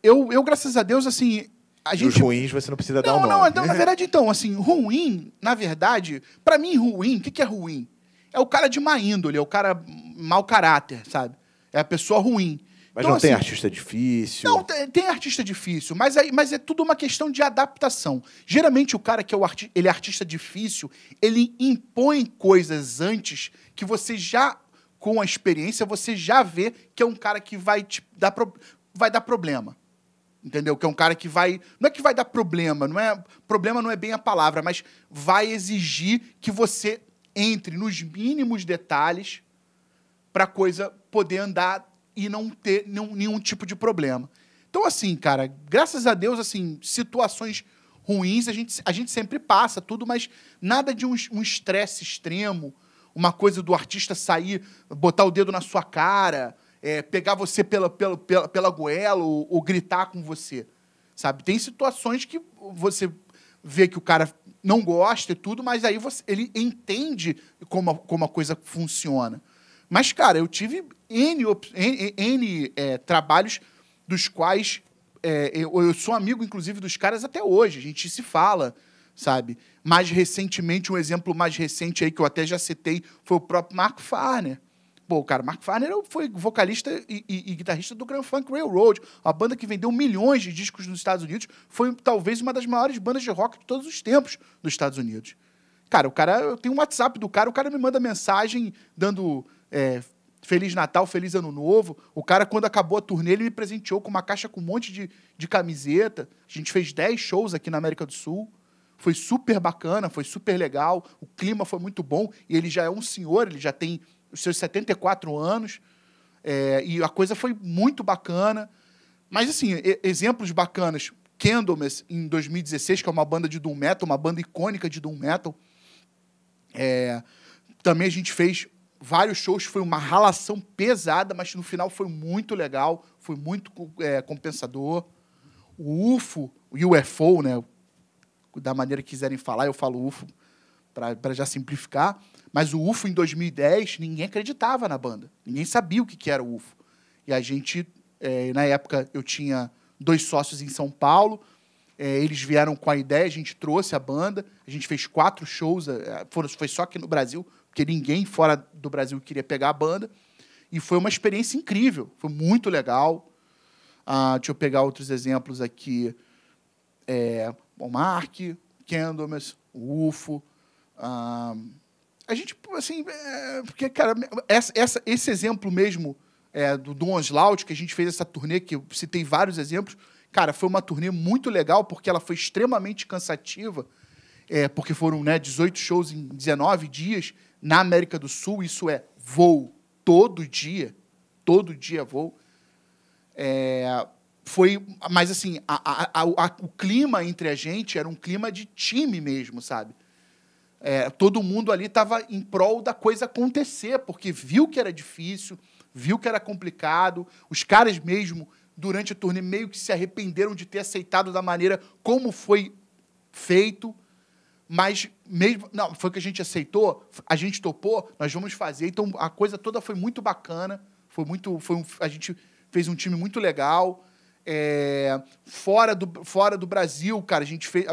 eu graças a Deus, assim, Os ruins você não precisa dar o nome. Não, na verdade, então, assim, ruim, na verdade, pra mim, ruim, o que é ruim? É o cara de má índole, é o cara mau caráter, sabe? É a pessoa ruim. Mas então, não tem assim, artista difícil? Não, tem artista difícil, mas é tudo uma questão de adaptação. Geralmente, o cara que ele é artista difícil, ele impõe coisas antes que você já, com a experiência, você já vê que é um cara que vai dar problema. Entendeu? Que é um cara que vai... Não é que vai dar problema, problema não é bem a palavra, mas vai exigir que você entre nos mínimos detalhes para a coisa poder andar e não ter nenhum tipo de problema. Então, assim, cara, graças a Deus, assim, situações ruins a gente sempre passa, tudo, mas nada de um estresse extremo, uma coisa do artista sair, botar o dedo na sua cara, pegar você pela goela ou gritar com você, sabe? Tem situações que você vê que o cara não gosta e tudo, mas aí ele entende como a coisa funciona. Mas, cara, eu tive N trabalhos dos quais eu sou amigo, inclusive, dos caras até hoje. A gente se fala, sabe? Mais recentemente, um exemplo mais recente aí que eu até já citei foi o próprio Mark Farner. Pô, cara, Mark Farner foi vocalista e guitarrista do Grand Funk Railroad, uma banda que vendeu milhões de discos nos Estados Unidos, foi talvez uma das maiores bandas de rock de todos os tempos dos Estados Unidos. Cara, eu tenho um WhatsApp do cara, o cara me manda mensagem dando Feliz Natal, Feliz Ano Novo. O cara, quando acabou a turnê, ele me presenteou com uma caixa com um monte de camiseta. A gente fez 10 shows aqui na América do Sul. Foi super bacana, foi super legal, o clima foi muito bom, e ele já é um senhor, ele já tem os seus 74 anos, e a coisa foi muito bacana. Mas, assim, exemplos bacanas, Candlemass, em 2016, que é uma banda de Doom Metal, uma banda icônica de Doom Metal. Também a gente fez vários shows, foi uma ralação pesada, mas no final foi muito legal, foi muito compensador. O UFO, né, da maneira que quiserem falar, eu falo UFO, para já simplificar, mas o UFO, em 2010, ninguém acreditava na banda. Ninguém sabia o que era o UFO. E a gente, na época, eu tinha 2 sócios em São Paulo, eles vieram com a ideia, a gente trouxe a banda, a gente fez 4 shows, foi só aqui no Brasil, porque ninguém fora do Brasil queria pegar a banda, e foi uma experiência incrível, foi muito legal. Deixa eu pegar outros exemplos aqui. O Mark, Candlemass, o UFO. A gente, assim, porque, cara, esse exemplo mesmo do Onslaught, que a gente fez essa turnê, que eu citei vários exemplos, cara, foi uma turnê muito legal, porque ela foi extremamente cansativa, porque foram 18 shows em 19 dias na América do Sul, isso é voo todo dia voo. Mas, assim, o clima entre a gente era um clima de time mesmo, sabe? Todo mundo ali estava em prol da coisa acontecer, porque viu que era difícil, viu que era complicado. Os caras mesmo, durante a turnê, meio que se arrependeram de ter aceitado da maneira como foi feito. Mas mesmo não, foi que a gente aceitou, a gente topou, nós vamos fazer. Então, a coisa toda foi muito bacana. A gente fez um time muito legal. Fora do Brasil, cara, a gente fez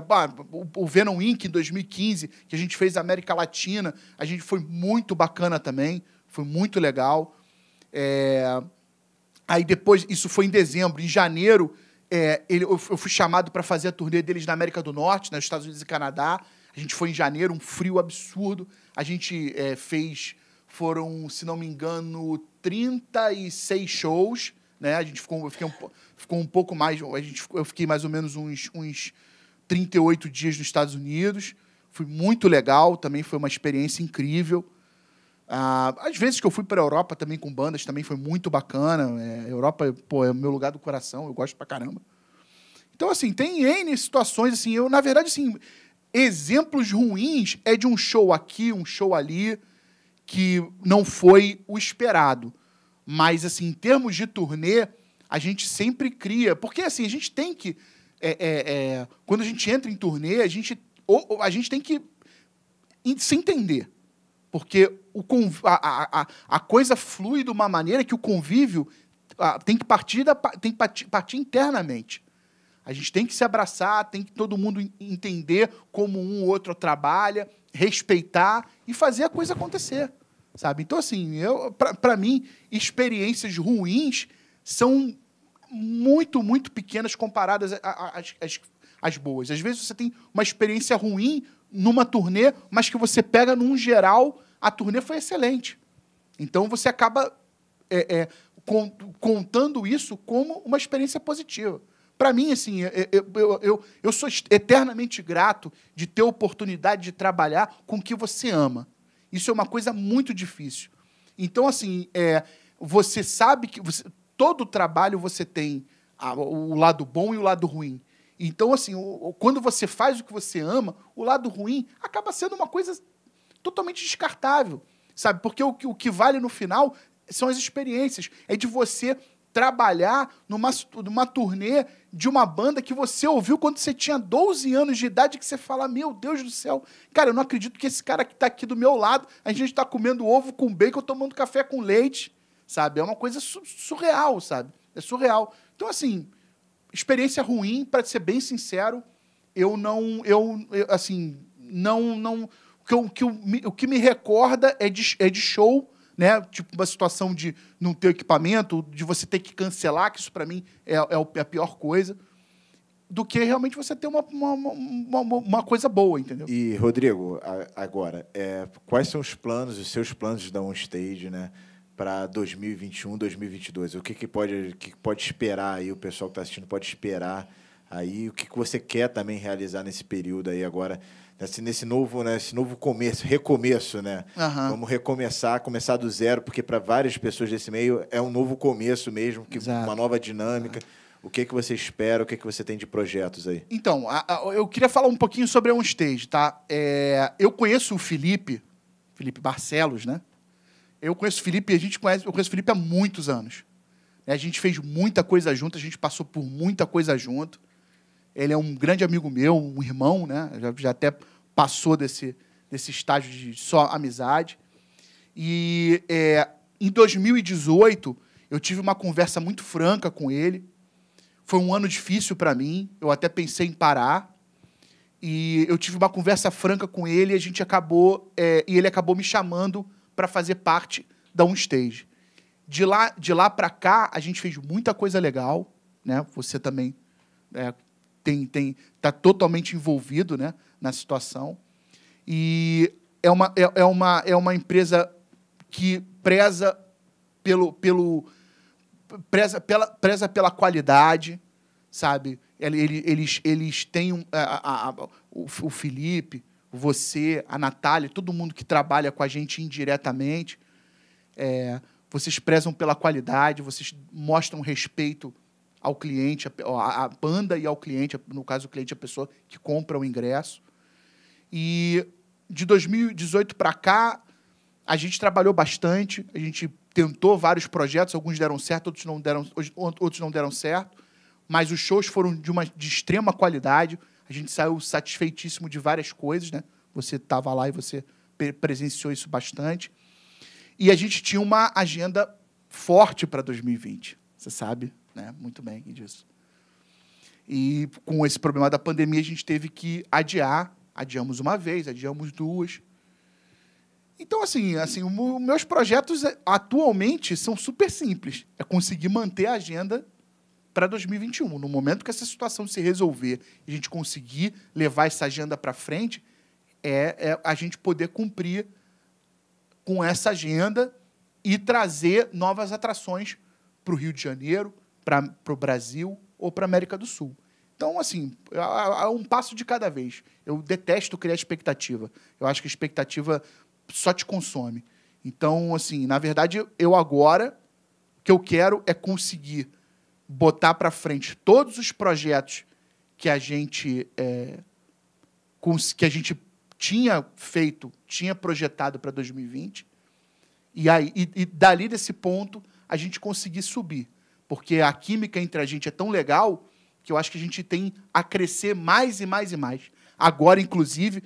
o Venom Inc. em 2015, que a gente fez América Latina, a gente foi muito bacana também, foi muito legal. Aí depois, isso foi em dezembro, em janeiro, eu fui chamado para fazer a turnê deles na América do Norte, nos Estados Unidos e Canadá. A gente foi em janeiro, um frio absurdo. A gente foram, se não me engano, 36 shows. Né? A gente ficou um pouco mais, eu fiquei mais ou menos uns 38 dias nos Estados Unidos. Foi muito legal, também foi uma experiência incrível. Às vezes que eu fui para a Europa também com bandas, também foi muito bacana. A Europa, pô, é o meu lugar do coração, eu gosto pra caramba. Então, assim, tem N situações, assim, na verdade, assim, exemplos ruins de um show aqui, um show ali, que não foi o esperado. Mas, assim, em termos de turnê, a gente sempre cria... Porque, assim, a gente tem que... quando a gente entra em turnê, a gente tem que se entender. Porque a coisa flui de uma maneira que o convívio tem que partir internamente. A gente tem que se abraçar, tem que todo mundo entender como um ou outro trabalha, respeitar e fazer a coisa acontecer. Sabe? Então, assim, para mim, experiências ruins são muito, muito pequenas comparadas às boas. Às vezes você tem uma experiência ruim numa turnê, mas que você pega num geral, a turnê foi excelente. Então, você acaba contando isso como uma experiência positiva. Para mim, assim, eu sou eternamente grato de ter a oportunidade de trabalhar com o que você ama. Isso é uma coisa muito difícil. Então, assim, você sabe que todo trabalho você tem o lado bom e o lado ruim. Então, assim, quando você faz o que você ama, o lado ruim acaba sendo uma coisa totalmente descartável, sabe? Porque o que vale no final são as experiências. É de você trabalhar numa turnê de uma banda que você ouviu quando você tinha 12 anos de idade, que você fala, meu Deus do céu, cara, eu não acredito que esse cara que tá aqui do meu lado, a gente tá comendo ovo com bacon, tomando café com leite, sabe? É uma coisa surreal, sabe? É surreal. Então, assim, experiência ruim, para ser bem sincero, o que me recorda é de show, né? Tipo, uma situação de não ter equipamento, de você ter que cancelar, que isso para mim é a pior coisa, do que realmente você ter uma coisa boa, entendeu? E, Rodrigo, agora, quais são os seus planos da OnStage, né, para 2021, 2022? O que pode esperar aí, o pessoal que está assistindo pode esperar aí, o que você quer também realizar nesse período aí agora, nesse novo começo, recomeço, né? Uhum. Vamos começar do zero, porque para várias pessoas desse meio é um novo começo mesmo, uma nova dinâmica. O que você espera, o que você tem de projetos aí? Então, eu queria falar um pouquinho sobre a OnStage, tá? Eu conheço o Felipe Barcelos, né? Eu conheço o Felipe há muitos anos. A gente fez muita coisa junto, a gente passou por muita coisa junto. Ele é um grande amigo meu, um irmão, né? Já até passou desse estágio de só amizade. E em 2018, eu tive uma conversa muito franca com ele. Foi um ano difícil para mim, eu até pensei em parar. E eu tive uma conversa franca com ele e e ele acabou me chamando para fazer parte da OnStage. De lá para cá, a gente fez muita coisa legal, né? Você também tá totalmente envolvido, né, na situação. E é uma empresa que preza pela qualidade, sabe? Eles têm o Felipe, você, a Natália, todo mundo que trabalha com a gente indiretamente, vocês prezam pela qualidade, vocês mostram respeito ao cliente, a banda e ao cliente, no caso, o cliente é a pessoa que compra o ingresso. E de 2018 para cá, a gente trabalhou bastante, a gente tentou vários projetos, alguns deram certo, outros não deram certo, mas os shows foram de extrema qualidade, a gente saiu satisfeitíssimo de várias coisas, né? Você estava lá e você presenciou isso bastante. E a gente tinha uma agenda forte para 2020, você sabe, né, muito bem disso. E com esse problema da pandemia, a gente teve que adiamos uma vez, adiamos duas. Então, assim, meus projetos atualmente são super simples. É conseguir manter a agenda para 2021. No momento que essa situação se resolver e a gente conseguir levar essa agenda para frente, a gente poder cumprir com essa agenda e trazer novas atrações para o Rio de Janeiro, para o Brasil ou para a América do Sul. Então, assim, é um passo de cada vez. Eu detesto criar expectativa. Eu acho que a expectativa só te consome. Então, assim, na verdade, agora, o que eu quero é conseguir botar para frente todos os projetos que a gente tinha feito, tinha projetado para 2020, e dali desse ponto a gente conseguir subir. Porque a química entre a gente é tão legal que eu acho que a gente tem a crescer mais e mais e mais. Agora, inclusive,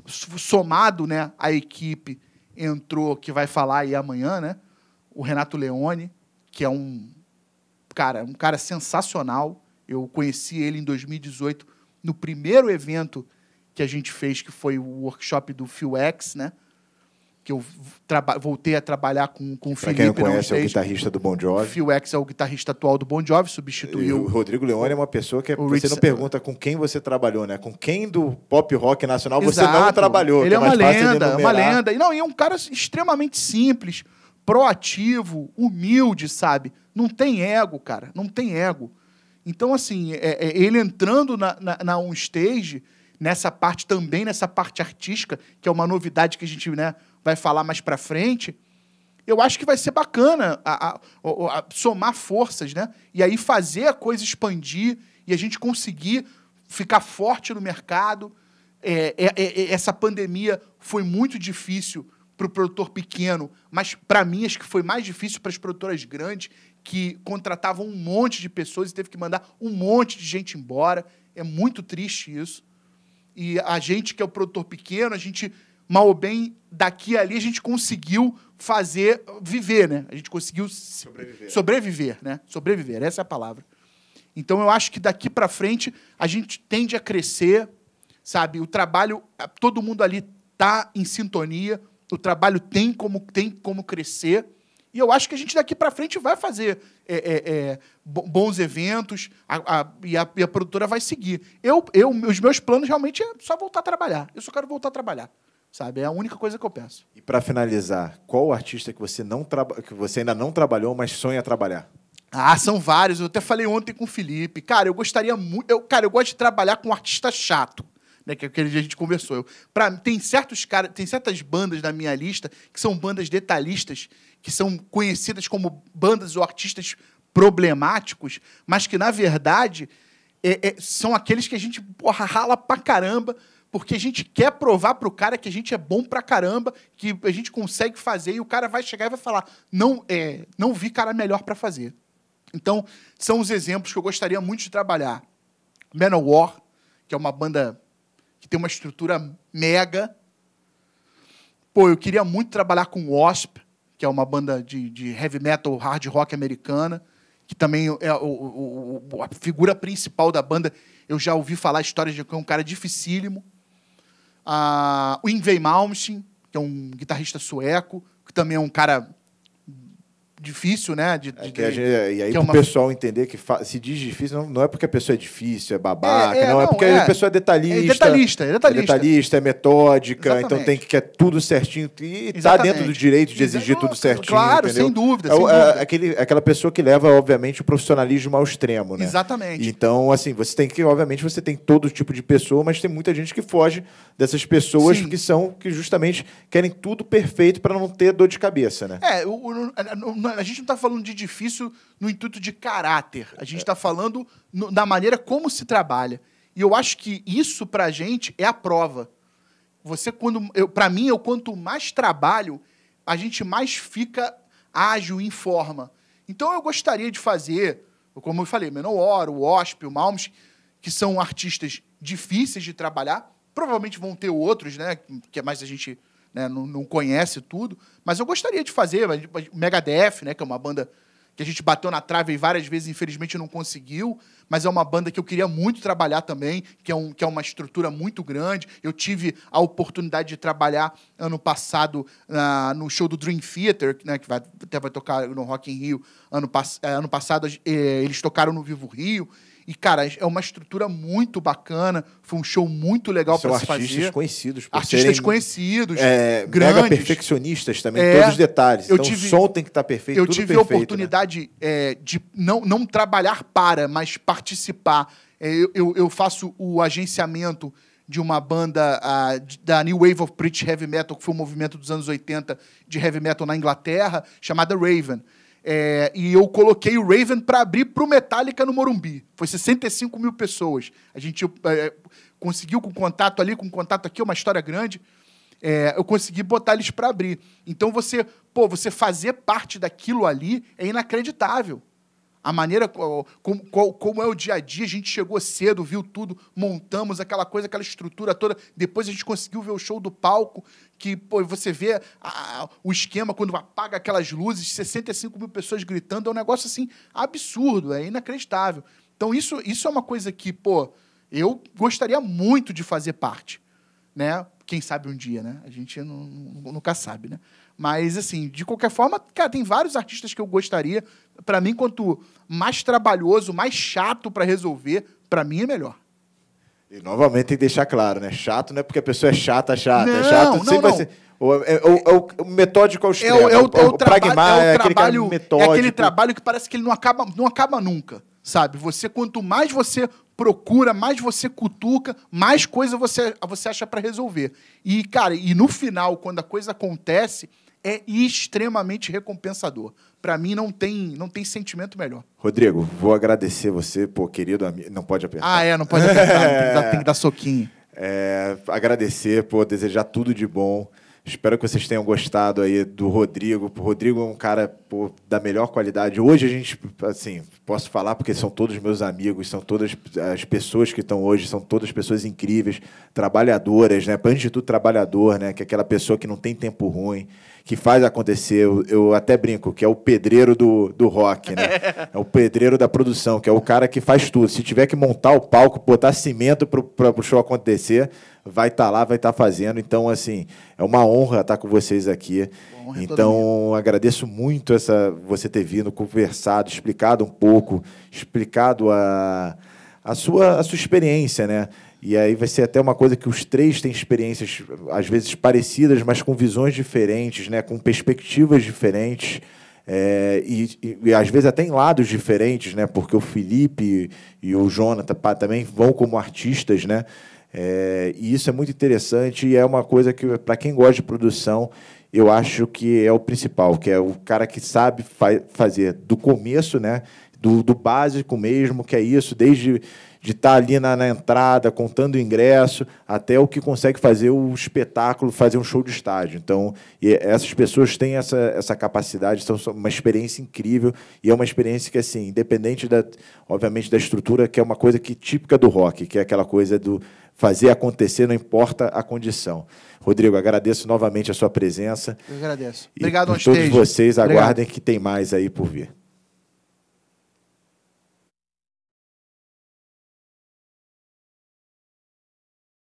somado, né, a equipe entrou, que vai falar aí amanhã, né, o Renato Leone, que é um cara sensacional. Eu conheci ele em 2018, no primeiro evento que a gente fez, que foi o workshop do Phil X, né, que eu voltei a trabalhar com o Felipe. Para quem não conhece, é o guitarrista do Bon Jovi. O Phil X é o guitarrista atual do Bon Jovi, substituiu... E o Rodrigo Leone é uma pessoa que você não pergunta com quem você trabalhou, né? Com quem do pop rock nacional você não trabalhou. Ele é uma lenda, uma lenda. E é um cara extremamente simples, proativo, humilde, sabe? Não tem ego, cara. Não tem ego. Então, assim, ele entrando na OnStage, nessa parte artística, que é uma novidade que a gente, né, vai falar mais para frente, eu acho que vai ser bacana somar forças, né? E aí fazer a coisa expandir e a gente conseguir ficar forte no mercado. Essa pandemia foi muito difícil para o produtor pequeno, mas para mim acho que foi mais difícil para as produtoras grandes, que contratavam um monte de pessoas e teve que mandar um monte de gente embora. É muito triste isso. E a gente, que é o produtor pequeno, a gente, mal ou bem, daqui a ali, a gente conseguiu viver, né? A gente conseguiu sobreviver, né? Sobreviver, essa é a palavra. Então, eu acho que daqui para frente a gente tende a crescer, sabe? O trabalho, todo mundo ali está em sintonia, o trabalho tem como crescer, e eu acho que a gente daqui para frente vai fazer bons eventos, e a produtora vai seguir. Os meus planos realmente é só voltar a trabalhar. Eu só quero voltar a trabalhar, sabe? É a única coisa que eu peço. E para finalizar, qual artista que você ainda não trabalhou, mas sonha trabalhar? São vários. Eu até falei ontem com o Felipe. Cara, eu gostaria muito... eu gosto de trabalhar com um artista chato, né, que aquele dia a gente conversou. Tem certas bandas na minha lista que são bandas detalhistas, que são conhecidas como bandas ou artistas problemáticos, mas que, na verdade, são aqueles que a gente rala pra caramba, porque a gente quer provar pro cara que a gente é bom pra caramba, que a gente consegue fazer, e o cara vai chegar e vai falar, não vi cara melhor pra fazer. Então, são os exemplos que eu gostaria muito de trabalhar. Manowar, que é uma banda que tem uma estrutura mega. Eu queria muito trabalhar com Wasp, que é uma banda de heavy metal, hard rock americana, que também é a figura principal da banda. Eu já ouvi falar histórias de que é um cara dificílimo. O Yngwie Malmsteen, que é um guitarrista sueco, que também é um cara difícil, né? E aí, para o pessoal entender que se diz difícil, não é porque a pessoa é difícil, é babaca, é porque a pessoa é detalhista. É detalhista, é metódica, exatamente. Então tem que quer tudo certinho. E está dentro do direito de exigir tudo certinho. Claro, entendeu? sem dúvida. Aquela pessoa que leva, obviamente, o profissionalismo ao extremo, né? Exatamente. Então, assim, obviamente, você tem todo tipo de pessoa, mas tem muita gente que foge dessas pessoas que justamente querem tudo perfeito para não ter dor de cabeça, né? A gente não está falando de difícil no intuito de caráter. A gente está falando da maneira como se trabalha. E eu acho que isso, para a gente, é a prova. Para mim, quanto mais trabalho, a gente mais fica ágil, em forma. Então, eu gostaria de fazer, como eu falei, Manowar, o Wasp, o Malmsteen, que são artistas difíceis de trabalhar. Provavelmente vão ter outros, né? Que mais a gente... né, não conhece tudo, mas eu gostaria de fazer. O Megadeth, né, que é uma banda que a gente bateu na trave várias vezes, infelizmente não conseguiu, mas é uma banda que eu queria muito trabalhar também, que é uma estrutura muito grande. Eu tive a oportunidade de trabalhar ano passado no show do Dream Theater, né, que até vai tocar no Rock in Rio. Ano passado eles tocaram no Vivo Rio. E, cara, é uma estrutura muito bacana. Foi um show muito legal para se fazer. Artistas conhecidos. Artistas conhecidos, grandes. Mega perfeccionistas também, todos os detalhes. Então, o som tem que estar perfeito, tudo perfeito. Eu tive a oportunidade de não trabalhar mas participar. Eu faço o agenciamento de uma banda da New Wave of British Heavy Metal, que foi um movimento dos anos 80 de heavy metal na Inglaterra, chamada Raven. E eu coloquei o Raven para abrir para o Metallica no Morumbi. Foi 65 mil pessoas. A gente conseguiu com contato ali, com contato aqui, uma história grande. Eu consegui botar eles para abrir. Então, você fazer parte daquilo ali é inacreditável. A maneira como é o dia a dia, a gente chegou cedo, viu tudo, montamos aquela coisa, aquela estrutura toda. Depois a gente conseguiu ver o show do palco, que você vê o esquema quando apaga aquelas luzes, 65 mil pessoas gritando, é um negócio assim absurdo, é inacreditável. Então isso é uma coisa que, eu gostaria muito de fazer parte, né? Quem sabe um dia, né? A gente nunca sabe, né? Mas, assim, de qualquer forma, cara, tem vários artistas que eu gostaria. Para mim, quanto mais trabalhoso, mais chato para resolver, para mim é melhor. E, novamente, tem que deixar claro, né? Chato não é porque a pessoa é chata. Não, é chato, sempre vai ser... O metódico ao extremo. O pragmático, é aquele trabalho que parece que ele não acaba nunca, sabe? Quanto mais você procura, mais você cutuca, mais coisa você acha para resolver. E, cara, no final, quando a coisa acontece, é extremamente recompensador. Para mim, não tem sentimento melhor. Rodrigo, vou agradecer você, querido amigo. Não pode apertar. Não pode apertar. Tem que dar soquinho. Agradecer, desejar tudo de bom. Espero que vocês tenham gostado aí do Rodrigo. O Rodrigo é um cara da melhor qualidade. Hoje a gente, assim, posso falar porque são todos meus amigos, são todas as pessoas que estão hoje, são todas pessoas incríveis, trabalhadoras, né? Antes de tudo, trabalhador, né? Que é aquela pessoa que não tem tempo ruim, que faz acontecer. Eu até brinco que é o pedreiro do rock, né? É o pedreiro da produção, que é o cara que faz tudo. Se tiver que montar o palco, botar cimento para o show acontecer, vai estar lá, vai estar fazendo. Então, assim, é uma honra estar com vocês aqui. Então, agradeço muito você ter vindo, conversado, explicado um pouco, explicado a sua experiência, né? E aí vai ser até uma coisa que os três têm experiências, às vezes, parecidas, mas com visões diferentes, né? Com perspectivas diferentes. E às vezes até em lados diferentes, né? Porque o Felipe e o Jonathan também vão como artistas, né? E isso é muito interessante e é uma coisa que, para quem gosta de produção, eu acho que é o principal, que é o cara que sabe fazer do começo, né? Do básico mesmo, que é isso, desde de estar ali na entrada, contando o ingresso, até o que consegue fazer o espetáculo, fazer um show de estádio. Então, essas pessoas têm essa capacidade, então, é uma experiência incrível, e é uma experiência que, assim, independente, obviamente, da estrutura, que é uma coisa típica do rock, que é aquela coisa do fazer acontecer, não importa a condição. Rodrigo, agradeço novamente a sua presença. Eu agradeço. Obrigado, todos vocês, aguardem que tem mais aí por vir.